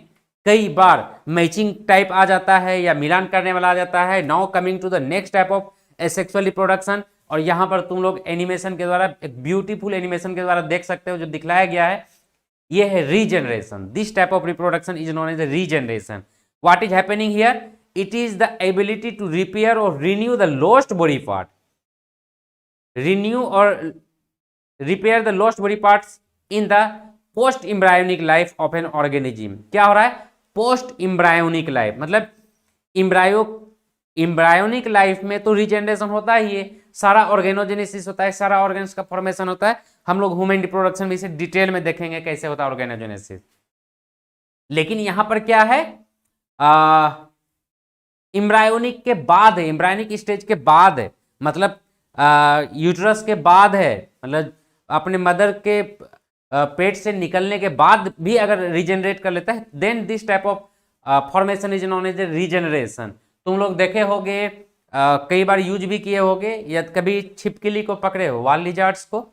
कई बार मैचिंग टाइप आ जाता है या मिलान करने वाला आ जाता है। Now coming to the next type of asexual reproduction, और यहां पर तुम लोग एनिमेशन के द्वारा, एक ब्यूटीफुल एनिमेशन के द्वारा देख सकते हो जो दिखलाया गया है। ये है regeneration. This type of reproduction is known as regeneration. What is happening here? It is the ability to repair or renew the lost body part. Renew or repair the lost body parts in the post embryonic life of an organism. क्या हो रहा है? Post embryonic life, मतलब embryonic life में तो regeneration होता ही है, सारा ऑर्गेनोजेनेसिस होता है, सारा ऑर्गेन्स का फॉर्मेशन होता है। हम लोग ह्यूमन रिप्रोडक्शन में इसे डिटेल में देखेंगे कैसे होता है ऑर्गेनोजेनेसिस। लेकिन यहां पर क्या है? इम्ब्रायोनिक के बाद है, इम्ब्रायोनिक स्टेज के बाद है, मतलब यूट्रस के बाद है, मतलब अपने मदर के पेट से निकलने के बाद भी अगर रीजनरेट कर लेता है, then this type of formation is known as regeneration. तुम लोग देखे होगे, कई बार यूज भी किए होगे, या कभी छिपकली को पकड़े हो, वाल लिजार्ड्स को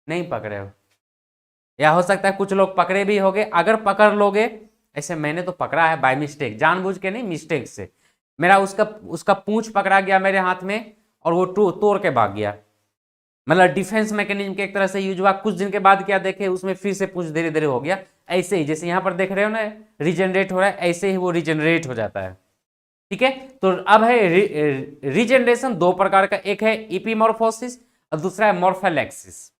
नहीं पकड़े हो, या हो सकता है कुछ लोग पकड़े भी होगे। अगर पकड़ लोगे, ऐसे मैंने तो पकड़ा है बाय मिस्टेक, जानबूझ के नहीं, मिस्टेक से मेरा उसका पूंछ पकड़ा गया मेरे हाथ में और वो तोड़ के भाग गया। मतलब डिफेंस मैकेनिज्म के एक तरह से यूज हुआ। कुछ दिन के बाद क्या देखे, उसमें फिर से पूंछ धीरे धीरे हो गया। ऐसे ही जैसे यहाँ पर देख रहे हो ना, रीजनरेट हो रहा है, ऐसे ही वो रीजनरेट हो जाता है। ठीक है, तो अब है रीजनरेशन 2 प्रकार का, एक है इपीमॉर्फोसिस और दूसरा है morphallaxis.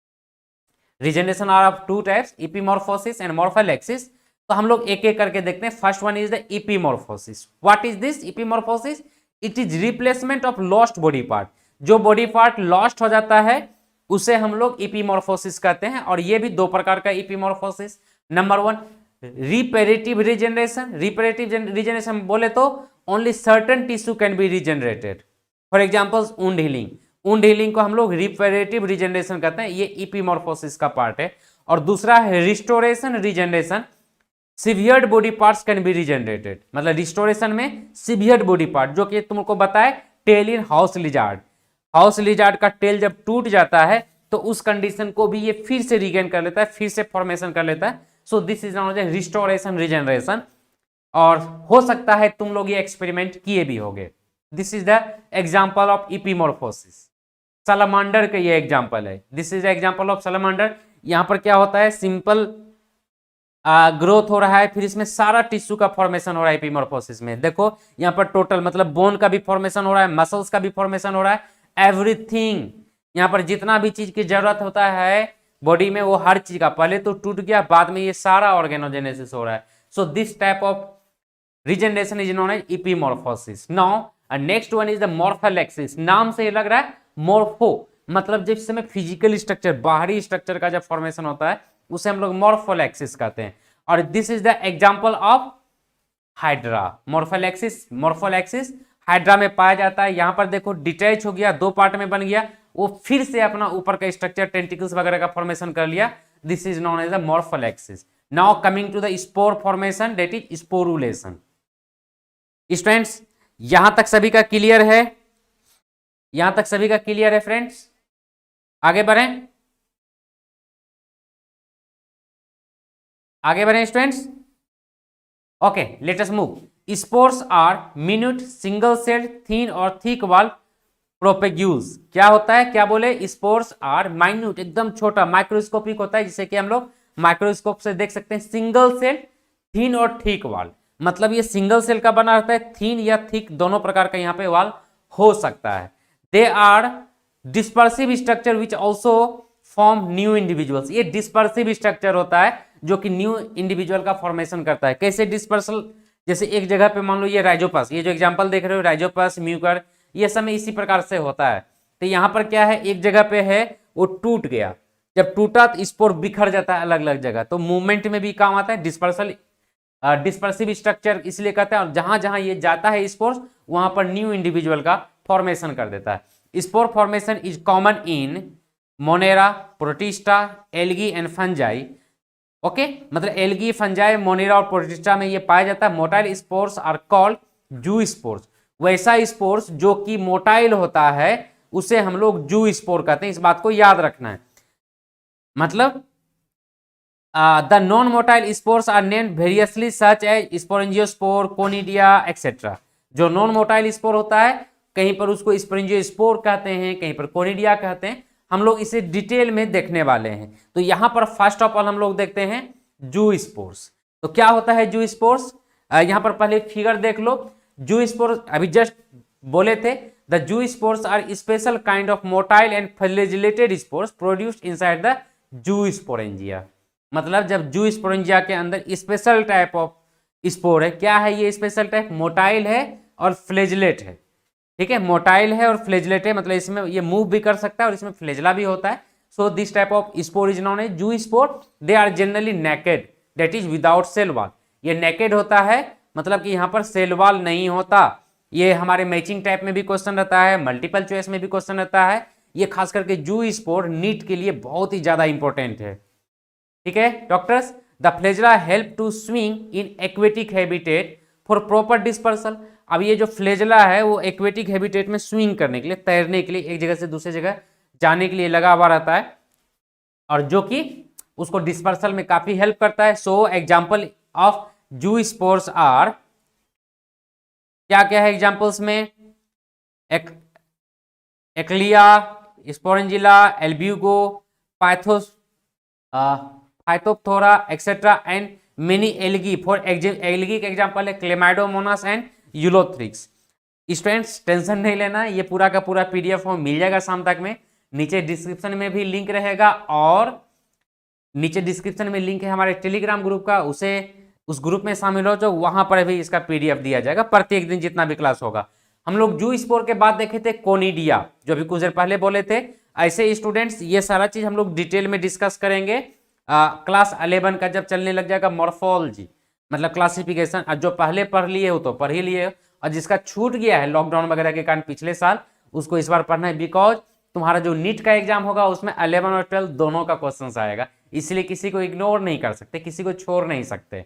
Regeneration are of 2 types, epimorphosis and morphallaxis. तो हम लोग एक एक करके देखते हैं। First one is the epimorphosis. What is this epimorphosis? It is replacement of lost body part. जो बॉडी पार्ट लॉस्ट हो जाता है उसे हम लोग इपीमॉर्फोसिस कहते हैं। और ये भी 2 प्रकार का epimorphosis. Number 1 reparative regeneration. Reparative regeneration बोले तो only certain tissue can be regenerated. For examples wound healing, wound healing को हम लोग रिपेरेटिव रीजनरेशन कहते हैं, ये इपीमॉर्फोसिस का पार्ट है। और दूसरा है restoration regeneration. Severed body parts can be regenerated, मतलब रिस्टोरेशन में सिवियर्ड बॉडी पार्ट, जो कि तुमको बताए tail in house lizard. House lizard का टेल जब टूट जाता है तो उस कंडीशन को भी ये फिर से रीगेन कर लेता है, फिर से फॉर्मेशन कर लेता है। So this is known as restoration regeneration. और हो सकता है तुम लोग ये एक्सपेरिमेंट किए भी होगे। This is the example of epimorphosis. Salamander का ये एग्जाम्पल है, this is example of salamander. यहाँ पर क्या होता है, सिंपल ग्रोथ हो रहा है, फिर इसमें सारा टिश्यू का फॉर्मेशन हो रहा है एपिमॉर्फोसिस में। देखो यहाँ पर टोटल मतलब बोन का भी फॉर्मेशन हो रहा है, मसल्स का भी फॉर्मेशन हो रहा है, एवरीथिंग। यहाँ पर जितना भी चीज की जरूरत होता है बॉडी में, वो हर चीज का, पहले तो टूट गया, बाद में ये सारा ऑर्गेनोजेनेसिस हो रहा है। So this type of regeneration is known as epimorphosis. Now next one is the morphallaxis. नाम से ये लग रहा है मॉर्फो, मतलब जिस समय फिजिकल स्ट्रक्चर, बाहरी स्ट्रक्चर का जब फॉर्मेशन होता है उसे हम लोग मॉर्फोलेक्सिस कहते हैं। और this is the example of hydra. Morphallaxis hydra में पाया जाता है। यहां पर देखो डिटैच हो गया, दो पार्ट में बन गया, वो फिर से अपना ऊपर का स्ट्रक्चर टेंटिकल्स वगैरह का फॉर्मेशन कर लिया। This is known as the morphallaxis. Now coming to the spore formation, that is sporulation. Students यहां तक सभी का क्लियर है? यहां तक सभी का क्लियर है फ्रेंड्स? आगे बढ़ें, आगे बढ़ें students. Okay, let us move. Spores are minute single cell thin और थिक वॉल प्रोपेग्यूल्स। क्या होता है, क्या बोले? स्पोर्स आर माइन्यूट, एकदम छोटा, माइक्रोस्कोपिक होता है, जिसे कि हम लोग माइक्रोस्कोप से देख सकते हैं। सिंगल सेल, थिन और थिक वॉल, मतलब ये सिंगल सेल का बना रहता है, थिन या थिक दोनों प्रकार का यहाँ पे वॉल हो सकता है। They are dispersive structure which also form new individuals. ये डिस्पर्सिव स्ट्रक्चर होता है जो कि न्यू इंडिविजुअल का फॉर्मेशन करता है। कैसे डिस्पर्सल? जैसे एक जगह पे मान लो ये राइजोपस, ये जो एग्जांपल देख रहे हो राइजोपस, म्यूकर, ये सब में इसी प्रकार से होता है। तो यहाँ पर क्या है, एक जगह पे है वो टूट गया, जब टूटा तो स्पोर बिखर जाता है अलग अलग जगह, तो मूवमेंट में भी काम आता है। डिस्पर्सिव स्ट्रक्चर इसलिए कहते हैं, और जहां जहां ये जाता है स्पोर्स वहां पर न्यू इंडिविजुअल का फॉर्मेशन कर देता है। Spore formation is common in Monera, protista, algae and fungi. Okay, मतलब एल्गी, फंजाई, मोनेरा और प्रोटिस्टा में ये पाया जाता है। मोटाइल स्पोर्स आर कॉल्ड जू स्पोर्स। वैसा स्पोर्स जो कि मोटाइल होता है उसे हम लोग जू स्पोर कहते हैं, इस बात को याद रखना है। मतलब the non motile spores are named variously such as sporangiospore, conidia etcetera. जो नॉन मोटाइल स्पोर होता है, कहीं पर उसको स्पोरेंजियोस्पोर कहते हैं, कहीं पर कोनिडिया कहते हैं। हम लोग इसे डिटेल में देखने वाले हैं। तो यहां पर फर्स्ट ऑफ ऑल हम लोग देखते हैं जू स्पोर्स। तो क्या होता है जू स्पोर्स? यहां पर पहले फिगर देख लो। जू स्पोर्स अभी जस्ट बोले थे, the zoospores are special kind of motile and flagellated spores produced inside the zoosporangia. मतलब जब जू स्पोरेंजिया के अंदर स्पेशल टाइप ऑफ स्पोर है। क्या है ये स्पेशल टाइप? मोटाइल है और फ्लैजिलेट है। ठीक है, मोटाइल है और फ्लैजिलेट है, मतलब इसमें ये मूव भी कर सकता है और इसमें फ्लैजिला भी होता है। So this type of spore is known as zoospore. They are generally naked, that is without cell wall. ये नेकेड होता है, मतलब कि यहाँ पर सेल वॉल नहीं होता। ये हमारे मैचिंग टाइप में भी क्वेश्चन रहता है, मल्टीपल चॉइस में भी क्वेश्चन रहता है। ये खास करके जू स्पोर नीट के लिए बहुत ही ज्यादा इंपॉर्टेंट है। ठीक है doctors, the flagella help to swing in aquatic habitat for proper dispersal. अब ये जो फ्लैजिला है वो एक्वेटिक हैबिटेट में स्विंग करने के लिए, तैरने के लिए, एक जगह से दूसरी जगह जाने के लिए लगा हुआ रहता है, और जो कि उसको डिस्पर्सल में काफी हेल्प करता है। So example of zoospores are, क्या क्या है एग्जाम्पल्स में? Achlya, sporangiola, Albugo, Phytophthora etcetera and many algae. For algae का एग्जाम्पल है Chlamydomonas and Ulothrix. Students tension नहीं लेना, ये पूरा का पूरा पीडीएफ फॉर्म मिल जाएगा शाम तक में। नीचे डिस्क्रिप्शन में भी लिंक रहेगा, और नीचे डिस्क्रिप्शन में लिंक है हमारे टेलीग्राम ग्रुप का, उस ग्रुप में शामिल हो जो, वहां पर भी इसका पीडीएफ दिया जाएगा प्रत्येक दिन जितना भी क्लास होगा। हम लोग जू स्पोर के बाद देखे थे कोनिडिया, जो अभी कुछ देर पहले बोले थे। ऐसे स्टूडेंट्स ये सारा चीज हम लोग डिटेल में डिस्कस करेंगे क्लास 11 का जब चलने लग जाएगा मॉर्फोलॉजी, मतलब क्लासिफिकेशन। और जो पहले पढ़ लिए हो तो पढ़ ही लिए, और जिसका छूट गया है लॉकडाउन वगैरह के कारण पिछले साल, उसको इस बार पढ़ना है, बिकॉज तुम्हारा जो नीट का एग्जाम होगा उसमें 11 और 12 दोनों का क्वेश्चन आएगा, इसलिए किसी को इग्नोर नहीं कर सकते, किसी को छोड़ नहीं सकते।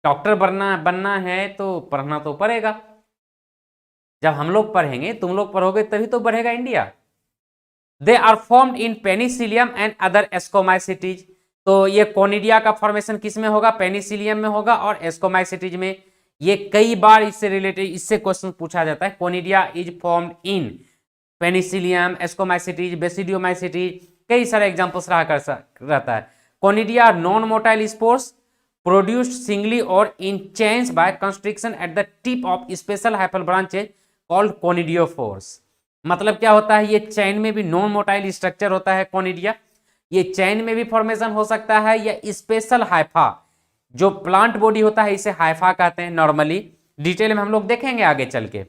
डॉक्टर बनना है तो पढ़ना तो पड़ेगा। जब हम लोग पढ़ेंगे, तुम लोग पढ़ोगे, तभी तो बढ़ेगा India. They are formed in penicillium and other ascomycetes. तो ये कोनिडिया का फॉर्मेशन किस में होगा? पेनिसिलियम में होगा और एस्कोमाइसिटीज में। ये कई बार इससे रिलेटेड, इससे क्वेश्चन पूछा जाता है। Conidia is formed in Penicillium, ascomycetes, basidiomycetes, कई सारे एग्जांपल्स रहता है। Conidia non motile spores produced singly or in chains by constriction at the tip of special hyphal branches called conidiophores. मतलब क्या होता है, ये चैन में भी नॉन मोटाइल स्ट्रक्चर होता है कोनिडिया, ये चैन में भी फॉर्मेशन हो सकता है या स्पेशल हाइफा जो प्लांट बॉडी होता है इसे हाइफा कहते हैं नॉर्मली। डिटेल में हम लोग देखेंगे आगे चल के।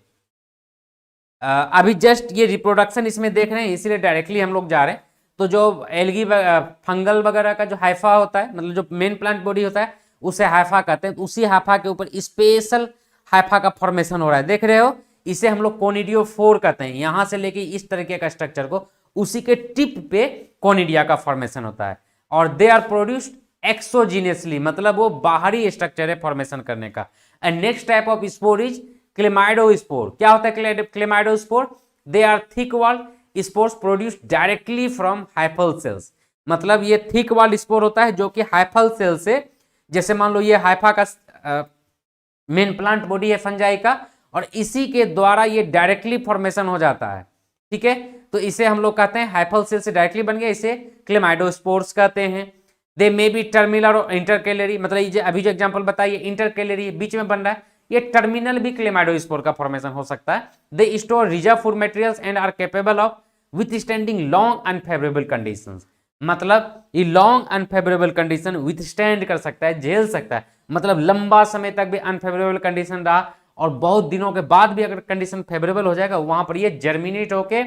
अभी जस्ट ये रिप्रोडक्शन इसमें देख रहे हैं इसीलिए डायरेक्टली हम लोग जा रहे हैं। तो जो एल्गी फंगल वगैरह का जो हाइफा होता है, मतलब जो मेन प्लांट बॉडी होता है उसे हाइफा कहते हैं। उसी हाइफा के ऊपर स्पेशल हाइफा का फॉर्मेशन हो रहा है, देख रहे हो, इसे हम लोग कोनिडियोफोर कहते हैं। यहां से लेके इस तरीके का स्ट्रक्चर को उसी के टिप पे कोनिडिया का फॉर्मेशन होता है। और दे आर प्रोड्यूस्ड एक्सोजीनियसली, मतलब वो बाहरी स्ट्रक्चर है फॉर्मेशन करने का। And next type of spore is chlamydospore. क्या होता है chlamydospore? They are thick walled spores produced directly from hyphal cells. मतलब ये थिक वॉल्ड स्पोर होता है जो कि हाइफल सेल से, जैसे मान लो ये हाइफा का मेन प्लांट बॉडी है फंजाई का, और इसी के द्वारा ये डायरेक्टली फॉर्मेशन हो जाता है। ठीक है, तो इसे हम लोग कहते हैं हाइफल सेल से डायरेक्टली बन गया, इसे क्लेमाइडोस्पोर्स कहते हैं। दे मे बी टर्मिनल और इंटरकेलरी, मतलब ये अभी जो एग्जांपल बताइए इंटरकेलरी बीच में बन रहा है, ये टर्मिनल भी क्लेमाइडोस्पोर का फॉर्मेशन हो सकता है। They store reserve food materials and are capable of withstanding long unfavourable conditions. मतलब ये लॉन्ग अनफेवरेबल कंडीशन विथस्टैंड कर सकता है, झेल सकता है। मतलब लंबा समय तक भी अनफेवरेबल कंडीशन रहा और बहुत दिनों के बाद भी अगर कंडीशन फेवरेबल हो जाएगा, वहां पर ये जर्मिनेट होके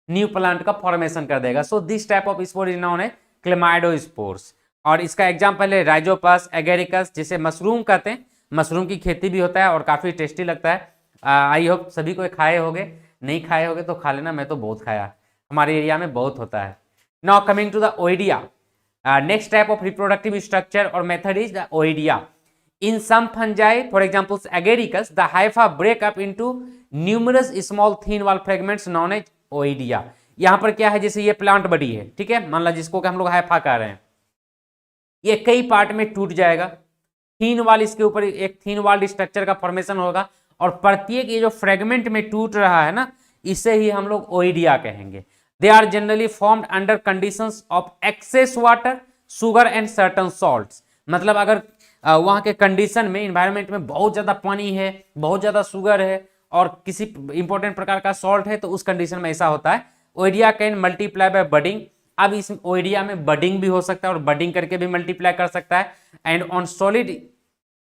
न्यू प्लांट का फॉर्मेशन कर देगा। सो this type of spore is known है क्लेमाइडोस्पोर्स। और इसका एग्जांपल है राइजोपस, एगेरिकस, जिसे मशरूम कहते हैं। मशरूम की खेती भी होता है और काफी टेस्टी लगता है। आई होप सभी को खाए होगे, नहीं खाए होगे तो खा लेना, मैं तो बहुत खाया, हमारे एरिया में बहुत होता है। Now coming to the oidia, next type of reproductive structure or method is the oidia. In some fungi, for example, agaricus, the hypha break up into numerous small thin wall fragments known as oidia. यहां पर क्या है, जैसे ये plant body है, ठीक है, मान लो जिसको हम लोग हाइफा कह रहे हैं, ये कई पार्ट में टूट जाएगा। थीन वॉल, इसके ऊपर एक थीन वॉल स्ट्रक्चर का फॉर्मेशन होगा और प्रत्येक ये जो फ्रेगमेंट में टूट रहा है ना, इसे ही हम लोग ओइडिया कहेंगे। They are generally formed under conditions of excess water, sugar and certain salts. मतलब अगर वहां के कंडीशन में, इन्वायरमेंट में बहुत ज्यादा पानी है, बहुत ज्यादा शुगर है और किसी इंपॉर्टेंट प्रकार का सॉल्ट है, तो उस कंडीशन में ऐसा होता है। Oidia can multiply by budding. अब इस ओइडिया में बडिंग भी हो सकता है और बडिंग करके भी मल्टीप्लाई कर सकता है। And on solid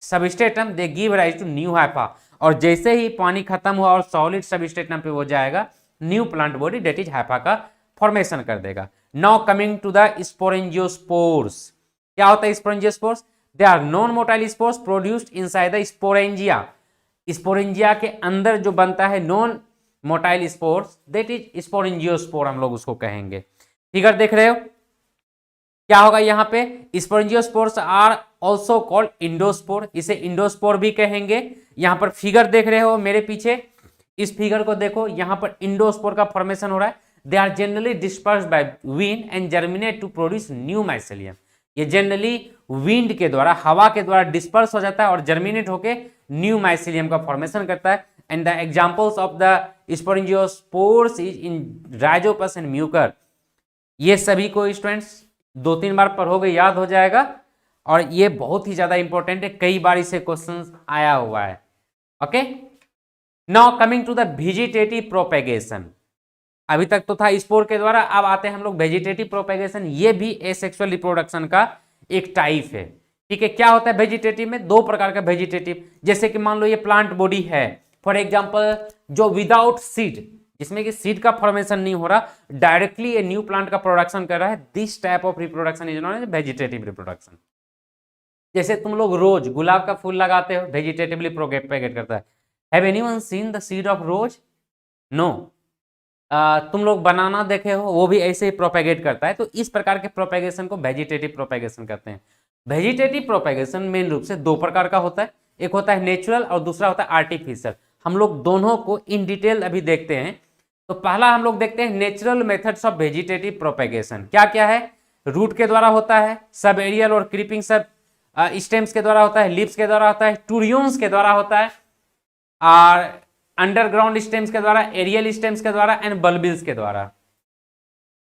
substratum they give rise to new hypha. और जैसे ही पानी खत्म हुआ और सॉलिड सबस्ट्रेटम पे हो जाएगा, new plant body that is hypha का फॉर्मेशन कर देगा। Now coming to the sporangiospores. क्या होता है sporangiospores? They are non motile spores produced inside the sporangia. Sporangia के अंदर जो बनता है non motile spores, that is sporangiospore, हम लोग उसको कहेंगे। फिगर देख रहे हो क्या होगा यहाँ पे? Sporangiospores are also called endospore, इसे इंडोस्पोर भी कहेंगे। यहाँ पर फिगर देख रहे हो मेरे पीछे, इस फिगर को देखो, यहाँ पर इंडोस्पोर का फॉर्मेशन हो रहा है। They are generally dispersed by wind and germinate to produce new mycelium. ये जनरली विंड के द्वारा, हवा के द्वारा डिस्पर्स हो जाता है और जर्मिनेट होके न्यू माइसेलियम का फॉर्मेशन करता है। And the examples of the sporangiospores is in Rhizopus and Mucor. ये सभी को स्टूडेंट्स 2-3 बार पढ़ोगे याद हो जाएगा, और ये बहुत ही ज्यादा इंपॉर्टेंट है, कई बार इसे क्वेश्चन आया हुआ है। Okay, now coming to the vegetative propagation. अभी तक तो था स्पोर के द्वारा, अब आते हैं हम लोग वेजिटेटिव प्रोपेगेशन। ये भी एसेक्सुअल रिप्रोडक्शन का एक टाइप है। ठीक है, क्या होता है वेजिटेटिव में? 2 प्रकार का वेजिटेटिव। जैसे कि मान लो ये प्लांट बॉडी है, फॉर एग्जांपल जो विदाउट सीड, जिसमें कि सीड का फॉर्मेशन नहीं हो रहा, डायरेक्टली ये न्यू प्लांट का प्रोडक्शन कर रहा है, this type of reproduction is known as vegetative reproduction. जैसे तुम लोग रोज गुलाब का फूल लगाते हो, वेजिटेटिवली प्रोपेगेट करता है। Have anyone seen the seed of rose? No. तुम लोग बनाना देखे हो, वो भी ऐसे ही प्रोपेगेट करता है। तो इस प्रकार के प्रोपेगेशन को वेजिटेटिव प्रोपेगेशन कहते हैं। वेजिटेटिव प्रोपेगेशन मेन रूप से 2 प्रकार का होता है, एक होता है नेचुरल और दूसरा होता है आर्टिफिशियल। हम लोग दोनों को इन डिटेल अभी देखते हैं। तो पहला हम लोग देखते हैं natural methods of vegetative propagation. क्या क्या है? रूट के द्वारा होता है, सब एरियल और क्रीपिंग सब स्टेम्स के द्वारा होता है, लीव्स के द्वारा होता है, टूरियोन्स के द्वारा होता है, और अंडरग्राउंड स्टेम्स के द्वारा, एरियल स्टेम्स के द्वारा एंड बल्बिल्स के द्वारा।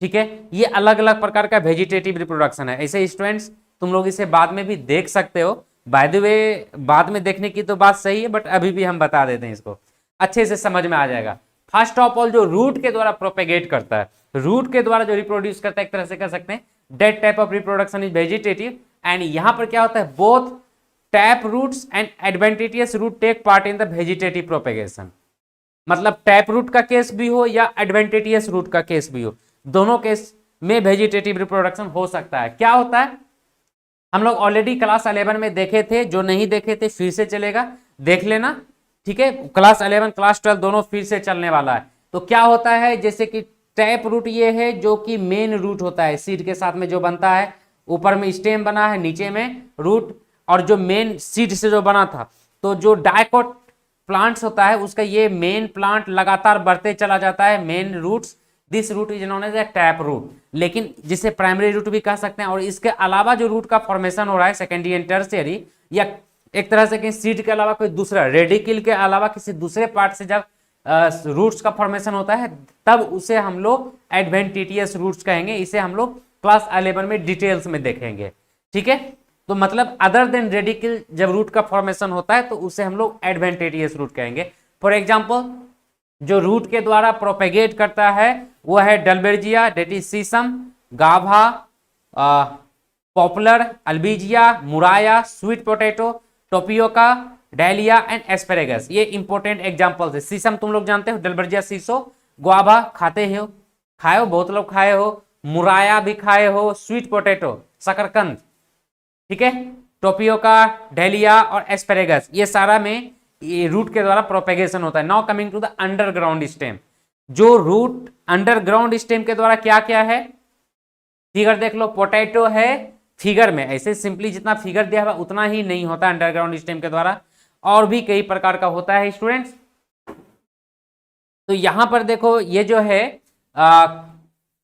ठीक है, ये अलग अलग प्रकार का वेजिटेटिव रिप्रोडक्शन है। ऐसे स्टूडेंट्स तुम लोग इसे बाद में भी देख सकते हो, बाय द वे बाद में देखने की तो बात सही है, बट अभी भी हम बता देते हैं, इसको अच्छे से समझ में आ जाएगा। फर्स्ट ऑफ ऑल जो रूट के द्वारा प्रोपेगेट करता है, रूट के द्वारा जो रिप्रोड्यूस करता है, एक तरह से कह सकते हैं that type of reproduction is vegetative. And यहां पर क्या होता है, both tap roots and adventitious root take part in the vegetative propagation. मतलब टैप रूट का केस भी हो या एडवेंटिटियस रूट का केस भी हो, दोनों केस में वेजिटेटिव रिप्रोडक्शन हो सकता है। क्या होता है, हम लोग ऑलरेडी क्लास 11 में देखे थे, जो नहीं देखे थे फिर से चलेगा, देख लेना। ठीक है, क्लास 11 क्लास 12 दोनों फिर से चलने वाला है। तो क्या होता है, जैसे कि टैप रूट ये है जो कि मेन रूट होता है, सीड के साथ में जो बनता है, ऊपर में स्टेम बना है, नीचे में रूट, और जो मेन सीड से जो बना था, तो जो डाइकोट प्लांट्स होता है उसका ये मेन प्लांट लगातार बढ़ते चला जाता है, main roots, this root is known as a tap root, लेकिन जिसे प्राइमरी रूट भी कह सकते हैं। और इसके अलावा जो रूट का फॉर्मेशन हो रहा है सेकेंडरी एंड टर्शियरी, या एक तरह से कि सीड के अलावा कोई दूसरा रेडिकल के अलावा किसी दूसरे पार्ट से जब रूट्स का फॉर्मेशन होता है, तब उसे हम लोग एडवेंटिटियस रूट्स कहेंगे। इसे हम लोग क्लास 11 में डिटेल्स में देखेंगे। ठीक है, तो मतलब अदर देन रेडिकल जब रूट का फॉर्मेशन होता है तो उसे हम लोग एडवेंटिटियस रूट कहेंगे। फॉर एग्जाम्पल जो रूट के द्वारा प्रोपेगेट करता है वो है डलबेर्जिया, date is sisam, guava, poplar, Albizia, Murraya, sweet potato, tapioca, dahlia and asparagus. ये इंपॉर्टेंट एग्जांपल्स है। सीसम तुम लोग जानते हो, डलबर्जिया सीसो, गुआवा खाते हो, खाए हो, बहुत लोग खाए हो, मुराया भी खाए हो, स्वीट पोटैटो शकरकंद, ठीक है, टोपियोका, डायलिया और एस्पेरेगस, ये सारा में ये रूट के द्वारा प्रोपेगेशन होता है। Now coming to the underground stem, जो रूट अंडरग्राउंड स्टेम के द्वारा क्या क्या है, फिगर देख लो, पोटैटो है फिगर में, ऐसे सिंपली जितना फिगर दिया हुआ उतना ही नहीं होता अंडरग्राउंड स्टेम के द्वारा, और भी कई प्रकार का होता है स्टूडेंट्स। तो यहां पर देखो ये जो है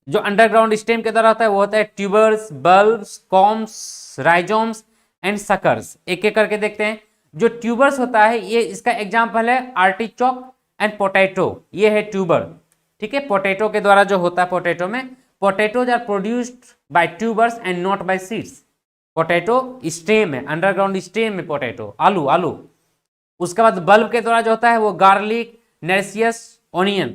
जो अंडरग्राउंड स्टेम के द्वारा होता है वो होता है tubers, bulbs, corms, rhizomes and suckers. एक एक करके देखते हैं। जो ट्यूबर्स होता है ये इसका एग्जांपल है आर्टिचोक एंड पोटैटो, ये है ट्यूबर। ठीक है, पोटैटो के द्वारा जो होता है, पोटैटो में potatoes are produced by tubers and not by seeds. Potato stem है, अंडरग्राउंड स्टेम में पोटैटो, आलू आलू। उसके बाद बल्ब के द्वारा जो होता है वो गार्लिक, नर्सियस, ओनियन,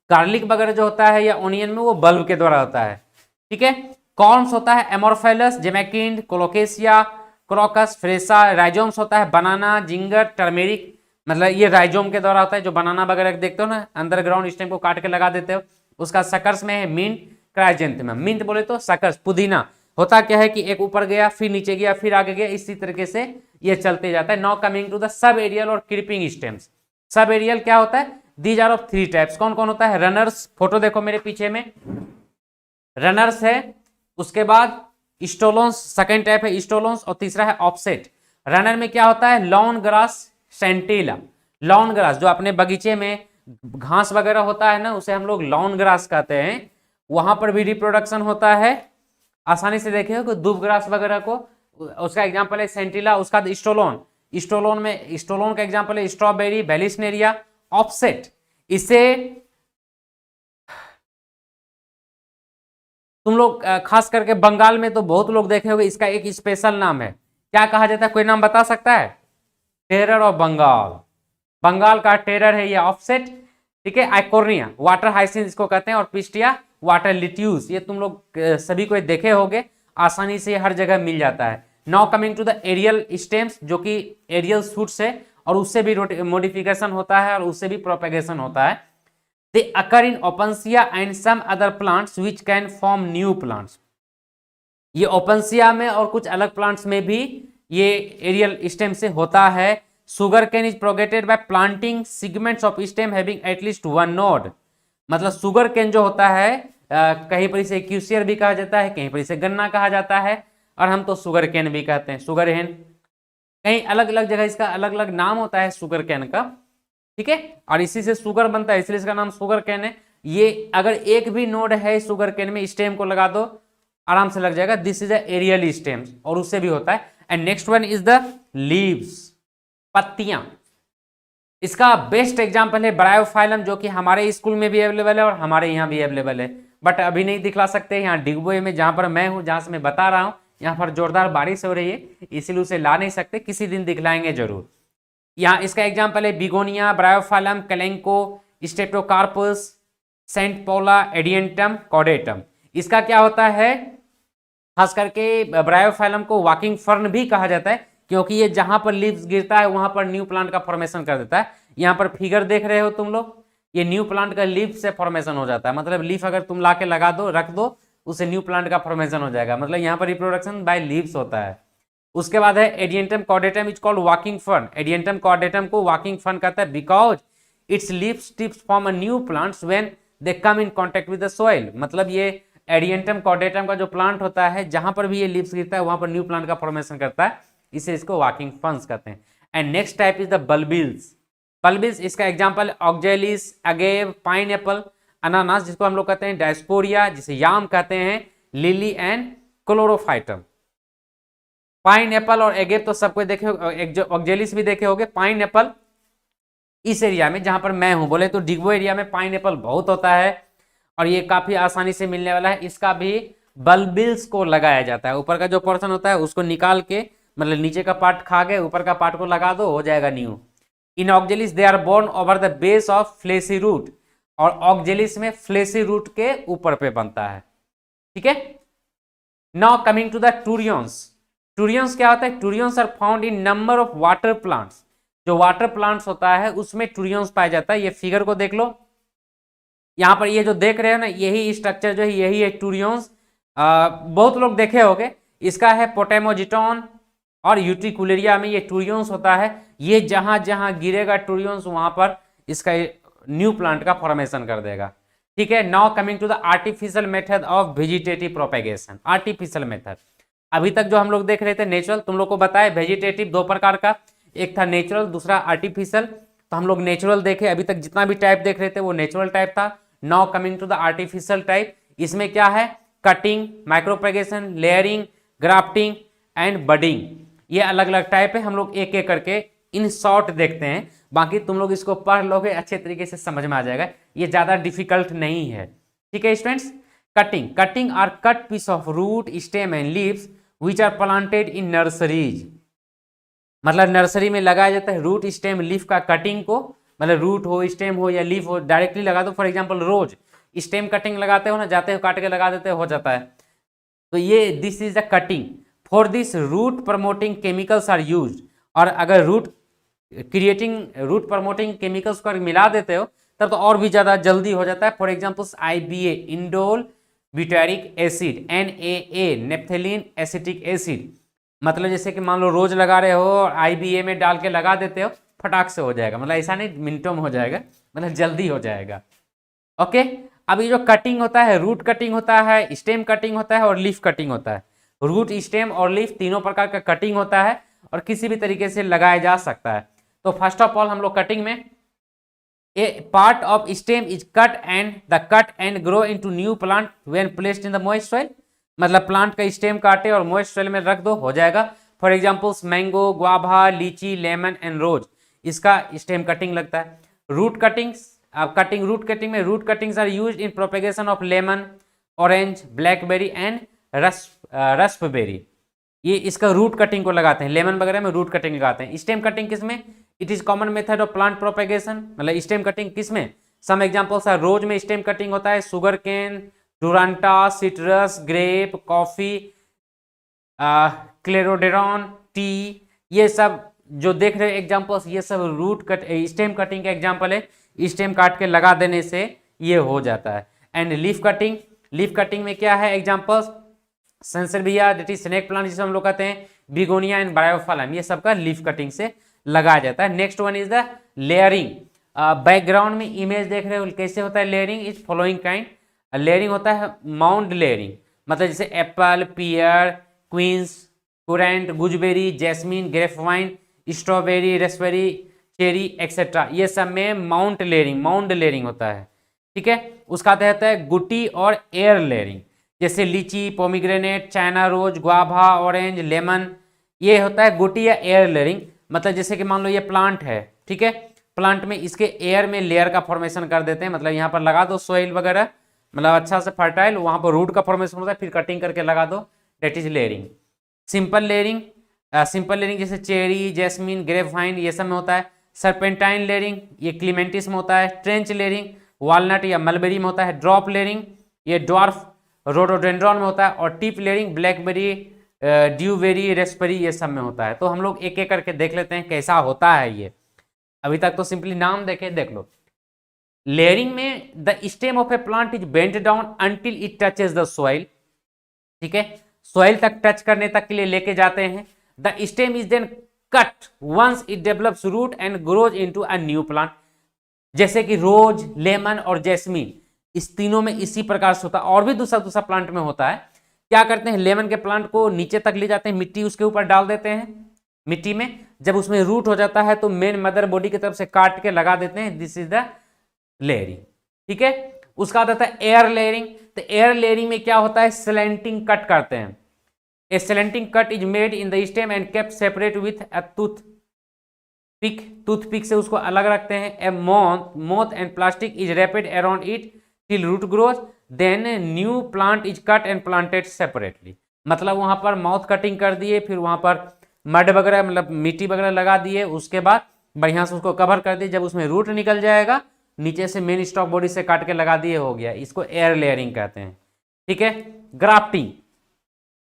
गार्लिक वगैरह जो होता है या ओनियन में वो बल्ब के द्वारा होता है। ठीक है, कॉर्न्स होता है एमोरफेलस, जेमेकिंड, कोलोकेसिया, क्रोकस, फ्रेसा। राइजोम्स होता है बनाना, जिंगर, टर्मेरिक, मतलब ये राइजोम के द्वारा होता है, जो बनाना वगैरह देखते हो ना, अंडरग्राउंड स्टेम को काट के लगा देते हो। उसका सकर्स में है मिंट, क्राइजेंथेमम। मिंट बोले तो सकर्स, पुदीना होता क्या है कि एक ऊपर गया फिर नीचे गया फिर आगे गया, इसी तरीके से ये चलते जाता है। Now coming to the subaerial और क्रीपिंग स्टेम्स। सब एरियल क्या होता है, दीज आर ऑफ 3 टाइप्स। कौन कौन होता है, रनर्स, फोटो देखो मेरे पीछे में, रनर्स है, उसके बाद स्टोलोन्स, सेकेंड टाइप है स्टोलोन्स, और तीसरा है ऑफसेट। रनर में क्या होता है, लॉन ग्रास, सेंटिला। लॉन ग्रास जो अपने बगीचे में घास वगैरह होता है ना, उसे हम लोग लॉन ग्रास कहते हैं, वहां पर भी रिप्रोडक्शन होता है। आसानी से देखे हो दूब ग्रास वगैरह को, उसका एग्जांपल है सेंटिला। उसका स्टोलोन, स्टोलोन में स्टोलोन का एग्जांपल है स्ट्रॉबेरी, वेलिस्नेरिया। ऑफसेट, इसे तुम लोग खास करके बंगाल में तो बहुत लोग देखे होंगे, इसका एक स्पेशल नाम है, क्या कहा जाता है, कोई नाम बता सकता है, टेरर ऑफ बंगाल। बंगाल का टेरर है ये ऑफसेट। ठीक है, आइकोर्निया, वाटर हाइसिंथ इसको कहते हैं, और पिस्टिया, वाटर लिट्यूस, ये तुम लोग सभी को देखे होंगे, आसानी से हर जगह मिल जाता है। Now coming to the aerial stems, जो कि एरियल शूट्स है, और उससे भी मॉडिफिकेशन होता है और उससे भी प्रोपेगेशन होता है। They occur in Opuntia and some other plants which can form new plants. ये ओपनसिया में और कुछ अलग प्लांट्स में भी ये एरियल स्टेम से होता है। Sugar cane is propagated by planting segments of stem having at least 1 node. मतलब सुगर कैन जो होता है, कहीं पर इसे क्यूसियर भी कहा जाता है, कहीं पर इसे गन्ना कहा जाता है, और हम तो सुगर कैन भी कहते हैं, सुगर हेन। कहीं अलग अलग जगह इसका अलग अलग नाम होता है सुगर कैन का। ठीक है, और इसी से शुगर बनता है, इसलिए इसका नाम शुगर कैन है। ये अगर एक भी नोड है शुगर कैन में, स्टेम को लगा दो आराम से लग जाएगा। This is a aerial stem, और उससे भी होता है। And next one is the leaves, पत्तियां। इसका बेस्ट एग्जाम्पल है ब्रायोफाइलम, जो कि हमारे स्कूल में भी अवेलेबल है और हमारे यहाँ भी अवेलेबल है, बट अभी नहीं दिखला सकते। यहाँ डिगबोई में जहाँ पर मैं हूँ, जहाँ से मैं बता रहा हूँ, यहाँ पर जोरदार बारिश हो रही है, इसीलिए उसे ला नहीं सकते, किसी दिन दिखलाएंगे जरूर। यहाँ इसका एग्जाम्पल है Begonia, Bryophyllum, Kalanchoe, Streptocarpus, Saintpaulia, Adiantum, caudatum. इसका क्या होता है, खास करके ब्रायोफाइलम को वॉकिंग फर्न भी कहा जाता है, क्योंकि ये जहां पर लीव्स गिरता है वहां पर न्यू प्लांट का फॉर्मेशन कर देता है। यहाँ पर फिगर देख रहे हो तुम लोग, ये न्यू प्लांट का लीफ से फॉर्मेशन हो जाता है, मतलब लीफ अगर तुम लाके लगा दो, रख दो, उसे न्यू प्लांट का फॉर्मेशन हो जाएगा, मतलब यहाँ पर रिप्रोडक्शन बाय लीव्स होता है। उसके बाद है Adiantum caudatum is called walking fern. Adiantum caudatum को वॉकिंग फर्न कहता है because its leaves tips form a new plants when they come in contact with the soil. मतलब ये एडियंटम कॉर्डेटम का जो प्लांट होता है, जहां पर भी ये लीव्स गिरता है वहां पर न्यू प्लांट का फॉर्मेशन करता है, इसे इसको वॉकिंग फर्न्स कहते हैं। And next type is the bulbils. Bulbils इसका एग्जांपल ऑक्जेलिस, अगेव, पाइनएप्पल, अनानास जिसको हम लोग कहते हैं, डायस्पोरिया जिसे याम कहते हैं, लिली एंड क्लोरोफाइटम। पाइनएप्पल और एगेव तो सबको देखे, ऑक्जेलिस भी देखे होंगे। पाइनएप्पल इस एरिया में जहां पर मैं हूं, बोले तो डिगबो एरिया में पाइनएप्पल बहुत होता है और ये काफी आसानी से मिलने वाला है। इसका भी बल्बिल्स को लगाया जाता है, ऊपर का जो पोर्शन होता है उसको निकाल के, मतलब नीचे का पार्ट खा गए, ऊपर का पार्ट को लगा दो, हो जाएगा new. In Oxalis they are born over the base of fleshy root, और ऑक्जेलिस में फ्लेसी रूट के ऊपर पे बनता है, ठीक है। Now coming to the turions. Turions क्या होता है, turions are found in number of water plants. जो वाटर प्लांट्स होता है उसमें टूरियंस पाया जाता है। ये फिगर को देख लो, यहाँ पर ये जो देख रहे हो ना, यही स्ट्रक्चर जो है यही है टूरियंस। बहुत लोग देखे होंगे। इसका है पोटेमोजिटॉन और यूट्रिकुलेरिया में ये टूरियंस होता है। ये जहां जहां गिरेगा टूरियंस वहां पर इसका न्यू प्लांट का फॉर्मेशन कर देगा, ठीक है। Now coming to the artificial method of vegetative propagation. Artificial method, अभी तक जो हम लोग देख रहे थे नेचुरल, तुम लोग को बताया वेजिटेटिव दो प्रकार का, एक था नेचुरल, दूसरा आर्टिफिशियल। तो हम लोग नेचुरल देखे, अभी तक जितना भी टाइप देख रहे थे वो नेचुरल टाइप था। Now coming to the artificial type, इसमें क्या है, cutting, micropropagation, layering, grafting and budding. ये अलग अलग टाइप है, हम लोग एक एक करके इन शॉर्ट देखते हैं, बाकी तुम लोग इसको पढ़ लोगे अच्छे तरीके से समझ में आ जाएगा, ये ज्यादा डिफिकल्ट नहीं है, ठीक है students. Cutting, cutting are cut piece of root, stem and leaves which are planted in nurseries. मतलब नर्सरी में लगाया जाता है रूट, स्टेम, लीफ का कटिंग को, मतलब रूट हो, स्टेम हो या लीफ हो, डायरेक्टली लगा दो। For example rose stem cutting लगाते हो ना, जाते हो काट के लगा देते हो जाता है, तो ये this is the cutting. For this root promoting chemicals are used. और अगर root creating, root promoting chemicals को मिला देते हो तब तो और भी ज्यादा जल्दी हो जाता है। For example IBA, indole butyric acid, NAA, naphthalene acetic acid. मतलब जैसे कि मान लो रोज लगा रहे हो और IBA में डाल के लगा देते हो, फटाक से हो जाएगा, मतलब ऐसा नहीं मिनटों में हो जाएगा, मतलब जल्दी हो जाएगा, ओके। अब ये जो कटिंग होता है, रूट कटिंग होता है, स्टेम कटिंग होता है और लीफ कटिंग होता है। रूट, स्टेम और लीफ तीनों प्रकार का कटिंग होता है और किसी भी तरीके से लगाया जा सकता है। तो फर्स्ट ऑफ ऑल हम लोग कटिंग में, a part of stem is cut and grow into new plant when placed in the moist soil. मतलब प्लांट का स्टेम काटे और मॉइस्ट सॉइल में रख दो, हो जाएगा। For examples mango, guava, litchi, lemon and rose, इसका स्टेम कटिंग लगता है। रूट कटिंग्स, अब कटिंग, रूट कटिंग में, root cuttings are used in propagation of lemon, orange, blackberry and raspberry. ये इसका रूट कटिंग को लगाते हैं, लेमन वगैरह में रूट कटिंग लगाते हैं। स्टेम कटिंग किसमें, it is common method of plant propagation. मतलब स्टेम कटिंग किसमें, सम एग्जांपल्स आर, रोज में स्टेम कटिंग होता है, sugar cane, Duranta, citrus, grape, coffee, Clerodendron, tea, ये सब जो देख रहे एग्जांपल्स, ये सब रूट कट, स्टेम कटिंग का एग्जांपल है। स्टेम काट के लगा देने से ये हो जाता है। And leaf cutting, leaf cutting में क्या है examples, Sansevieria, that is snake plant जिसे हम लोग कहते हैं, बिगोनिया एंड ब्रायोफाइलम, ये सबका लीफ कटिंग से लगाया जाता है। Next one is the layering. Background में इमेज देख रहे हो कैसे होता है layering, is following kind. Layering होता है माउंड लेयरिंग, मतलब जैसे apple, pear, quince, currant, gooseberry, jasmine, grapevine, strawberry, raspberry, cherry etcetera, ये सब में माउंट लेयरिंग, माउंड लेयरिंग होता है, ठीक है। उसका होता है गुटी और एयर लेयरिंग, जैसे litchi, pomegranate, China rose, guava, orange, lemon, ये होता है गुटी या एयर लेयरिंग। मतलब जैसे कि मान लो ये प्लांट है, ठीक है, प्लांट में इसके एयर में लेयर का फॉर्मेशन कर देते हैं, मतलब यहाँ पर लगा दो सोइल वगैरह, मतलब अच्छा से फर्टाइल, वहां पर रूट का फॉर्मेशन होता है, फिर कटिंग करके लगा दो, that is layering. Simple layering, simple layering जैसे चेरी, जैस्मिन, ग्रेपवाइन ये सब में होता है। सर्पेंटाइन लेयरिंग ये क्लीमेंटिस में होता है। ट्रेंच लेयरिंग वॉलनट या मलबेरी में होता है। ड्रॉप लेयरिंग ये ड्वार्फ रोडोडेंड्रॉन में होता है। और टिप लेयरिंग ब्लैकबेरी, ड्यूबेरी, रेस्पबेरी ये सब में होता है। तो हम लोग एक एक करके देख लेते हैं कैसा होता है ये। अभी तक तो सिंपली नाम देखे, देख लो। लेयरिंग में the stem of A plant is bent down until it touches the soil, ठीक है, सॉइल तक टच करने तक के लिए लेके जाते हैं। The stem is then cut once it develops root and grows into a new plant, जैसे कि रोज, लेमन और जैस्मीन, इस तीनों में इसी प्रकार से होता है। और भी दूसरा दूसरा प्लांट में होता है। क्या करते हैं, लेमन के प्लांट को नीचे तक ले जाते हैं, मिट्टी उसके ऊपर डाल देते हैं, मिट्टी में जब उसमें रूट हो जाता है तो मेन मदर बॉडी की तरफ से काट के लगा देते हैं। दिस इज द लेयरिंग, ठीक है। उसका आता है एयर लेयरिंग। तो एयर लेयरिंग में क्या होता है, स्लैंटिंग कट करते हैं। A slanting cut is made in the stem and kept separate with a toothpick से उसको अलग रखते हैं। A moss and plastic is wrapped around it till root grows, then new plant is cut and planted separately. मतलब वहां पर mouth cutting कर दिए, फिर वहां पर मड वगैरह मतलब मिट्टी वगैरह लगा दिए, उसके बाद बढ़िया से उसको कवर कर दिए। जब उसमें रूट निकल जाएगा नीचे से मेन स्टॉक बॉडी से काट के लगा दिए, हो गया। इसको एयर लेयरिंग कहते हैं, ठीक है। ग्राफ्टिंग,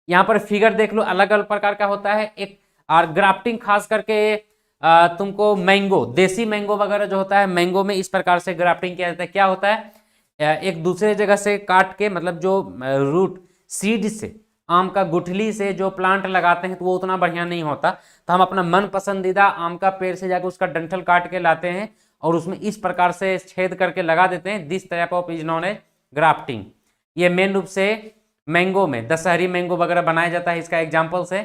यहाँ पर फिगर देख लो, अलग अलग प्रकार का होता है। एक और ग्राफ्टिंग खास करके तुमको मैंगो, देसी मैंगो वगैरह जो होता है, मैंगो में इस प्रकार से ग्राफ्टिंग किया जाता है। क्या होता है, एक दूसरे जगह से काट के, मतलब जो रूट सीड से, आम का गुठली से जो प्लांट लगाते हैं तो वो उतना बढ़िया नहीं होता, तो हम अपना मन पसंदीदा आम का पेड़ से जाकर उसका डंठल काट के लाते हैं और उसमें इस प्रकार से छेद करके लगा देते हैं। This type of is known as grafting. ये मेन रूप से मैंगो में, दशहरी मैंगो वगैरह बनाया जाता है, इसका एग्जाम्पल्स है,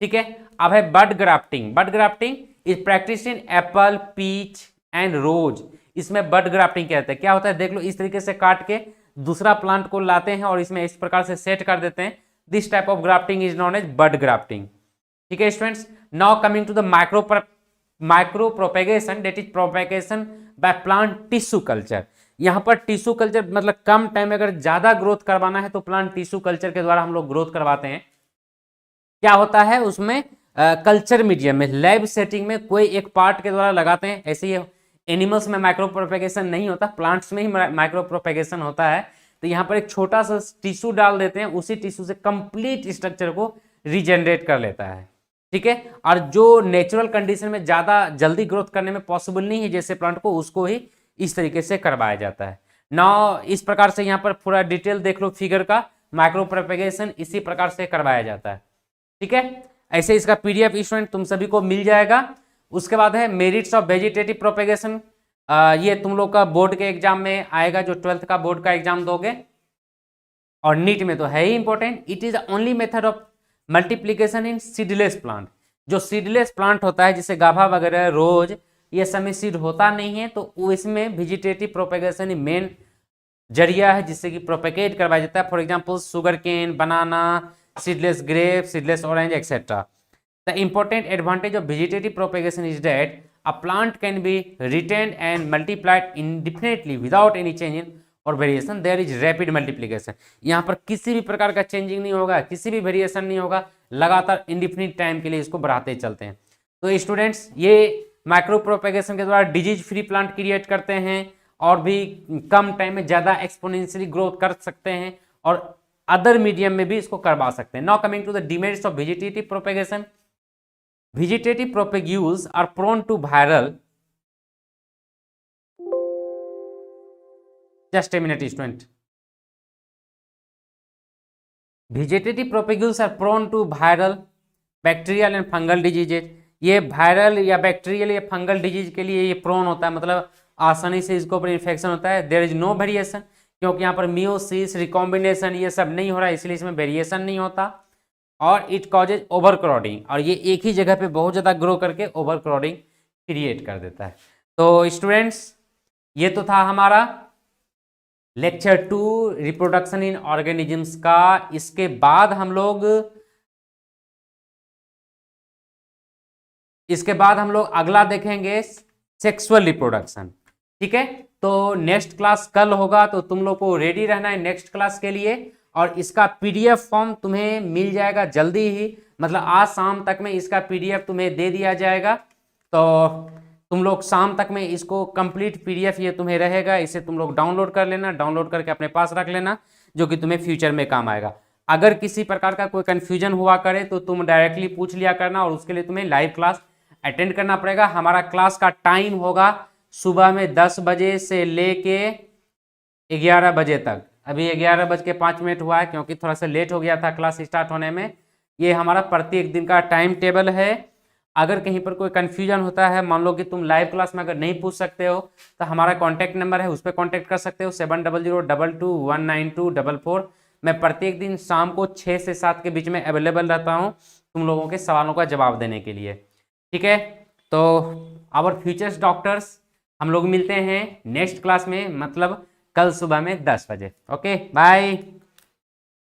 ठीक है। अब है bud grafting. Bud grafting is practice in apple, peach and rose. इसमें बड ग्राफ्टिंग कहते हैं। क्या होता है, देख लो, इस तरीके से काट के दूसरा प्लांट को लाते हैं और इसमें इस प्रकार से सेट कर देते हैं। This type of grafting is known as bud grafting, ठीक है students. Now coming to the micro propagation, that is propagation by plant tissue culture. यहाँ पर टिश्यू कल्चर मतलब कम टाइम में अगर ज्यादा ग्रोथ करवाना है तो प्लांट टिश्यू कल्चर के द्वारा हम लोग ग्रोथ करवाते हैं। क्या होता है उसमें, कल्चर मीडियम में, लैब सेटिंग में कोई एक पार्ट के द्वारा लगाते हैं। ऐसे ही एनिमल्स में माइक्रो प्रोपेगेशन नहीं होता, प्लांट्स में ही माइक्रो प्रोपेगेशन होता है। तो यहाँ पर एक छोटा सा टिश्यू डाल देते हैं, उसी टिश्यू से कंप्लीट स्ट्रक्चर को रीजनरेट कर लेता है, ठीक है। और जो नेचुरल कंडीशन में ज्यादा जल्दी ग्रोथ करने में पॉसिबल नहीं है जैसे प्लांट को, उसको ही इस तरीके से करवाया जाता है। नाउ इस प्रकार से यहाँ पर पूरा डिटेल देख लो फिगर का, माइक्रो प्रोपेगेशन इसी प्रकार से करवाया जाता है, ठीक है। ऐसे इसका पीडीएफ स्टूडेंट तुम सभी को मिल जाएगा। उसके बाद है मेरिट्स ऑफ वेजिटेटिव प्रोपेगेशन। ये तुम लोग का बोर्ड के एग्जाम में आएगा, जो 12th का बोर्ड का एग्जाम दोगे, और नीट में तो है ही important. It is only method of multiplication in seedless plant. जो सीडलेस प्लांट होता है जैसे गाभा वगैरह, रोज, ये सब में सीड होता नहीं है, तो इसमें वेजिटेटिव प्रोपेगेशन ही मेन जरिया है जिससे कि प्रोपेगेट करवाया जाता है। For example sugarcane, banana, seedless grape, seedless orange etcetera. The important advantage of vegetative propagation is that a plant can be retained and multiplied indefinitely without any change in or variation. There is rapid multiplication. यहाँ पर किसी भी प्रकार का changing नहीं होगा, किसी भी वेरिएशन नहीं होगा, लगातार इंडिफिनिट टाइम के लिए इसको बढ़ाते चलते हैं। तो स्टूडेंट्स ये माइक्रो प्रोपेगेशन के द्वारा डिजीज फ्री प्लांट क्रिएट करते हैं और भी कम टाइम में ज्यादा एक्सपोनेंशियली ग्रोथ कर सकते हैं, और अदर मीडियम में भी इसको करवा सकते हैं। Now coming to the demerits of vegetative propagation. Vegetative propagules are prone to viral. Just a minute, student. Vegetative propagules are prone to viral, bacterial and fungal diseases. ये वायरल या bacterial या fungal disease के लिए ये prone होता है, मतलब आसानी से इसके ऊपर इन्फेक्शन होता है। देयर इज नो वेरिएशन, क्योंकि यहाँ पर मियोसिस, रिकॉम्बिनेशन ये सब नहीं हो रहा है, इसलिए इसमें वेरिएशन नहीं होता। और इट कॉजेज ओवर क्राउडिंग, और ये एक ही जगह पे बहुत ज़्यादा ग्रो करके ओवर क्राउडिंग क्रिएट कर देता है। तो स्टूडेंट्स ये तो था हमारा लेक्चर 2 रिप्रोडक्शन इन ऑर्गेनिजम्स का। इसके बाद हम लोग अगला देखेंगे सेक्सुअल रिप्रोडक्शन। ठीक है, तो नेक्स्ट क्लास कल होगा, तो तुम लोग को रेडी रहना है नेक्स्ट क्लास के लिए। और इसका पीडीएफ फॉर्म तुम्हें मिल जाएगा जल्दी ही, मतलब आज शाम तक में इसका पीडीएफ तुम्हें दे दिया जाएगा। तो तुम लोग शाम तक में इसको कंप्लीट पीडीएफ ये तुम्हें रहेगा, इसे तुम लोग डाउनलोड कर लेना, डाउनलोड करके अपने पास रख लेना, जो कि तुम्हें फ्यूचर में काम आएगा। अगर किसी प्रकार का कोई कन्फ्यूजन हुआ करे तो तुम डायरेक्टली पूछ लिया करना, और उसके लिए तुम्हें लाइव क्लास अटेंड करना पड़ेगा। हमारा क्लास का टाइम होगा सुबह में 10 बजे से लेके 11 बजे तक। अभी 11:05 हुआ है, क्योंकि थोड़ा सा लेट हो गया था क्लास स्टार्ट होने में। ये हमारा प्रत्येक दिन का टाइम टेबल है। अगर कहीं पर कोई कन्फ्यूजन होता है, मान लो कि तुम लाइव क्लास में अगर नहीं पूछ सकते हो, तो हमारा कॉन्टैक्ट नंबर है, उस पर कॉन्टैक्ट कर सकते हो 7002219244। मैं प्रत्येक दिन शाम को 6 से 7 के बीच में अवेलेबल रहता हूँ तुम लोगों के सवालों का जवाब देने के लिए। ठीक है, तो आवर फ्यूचर्स डॉक्टर्स, हम लोग मिलते हैं नेक्स्ट क्लास में, मतलब कल सुबह में 10 बजे। Okay, bye.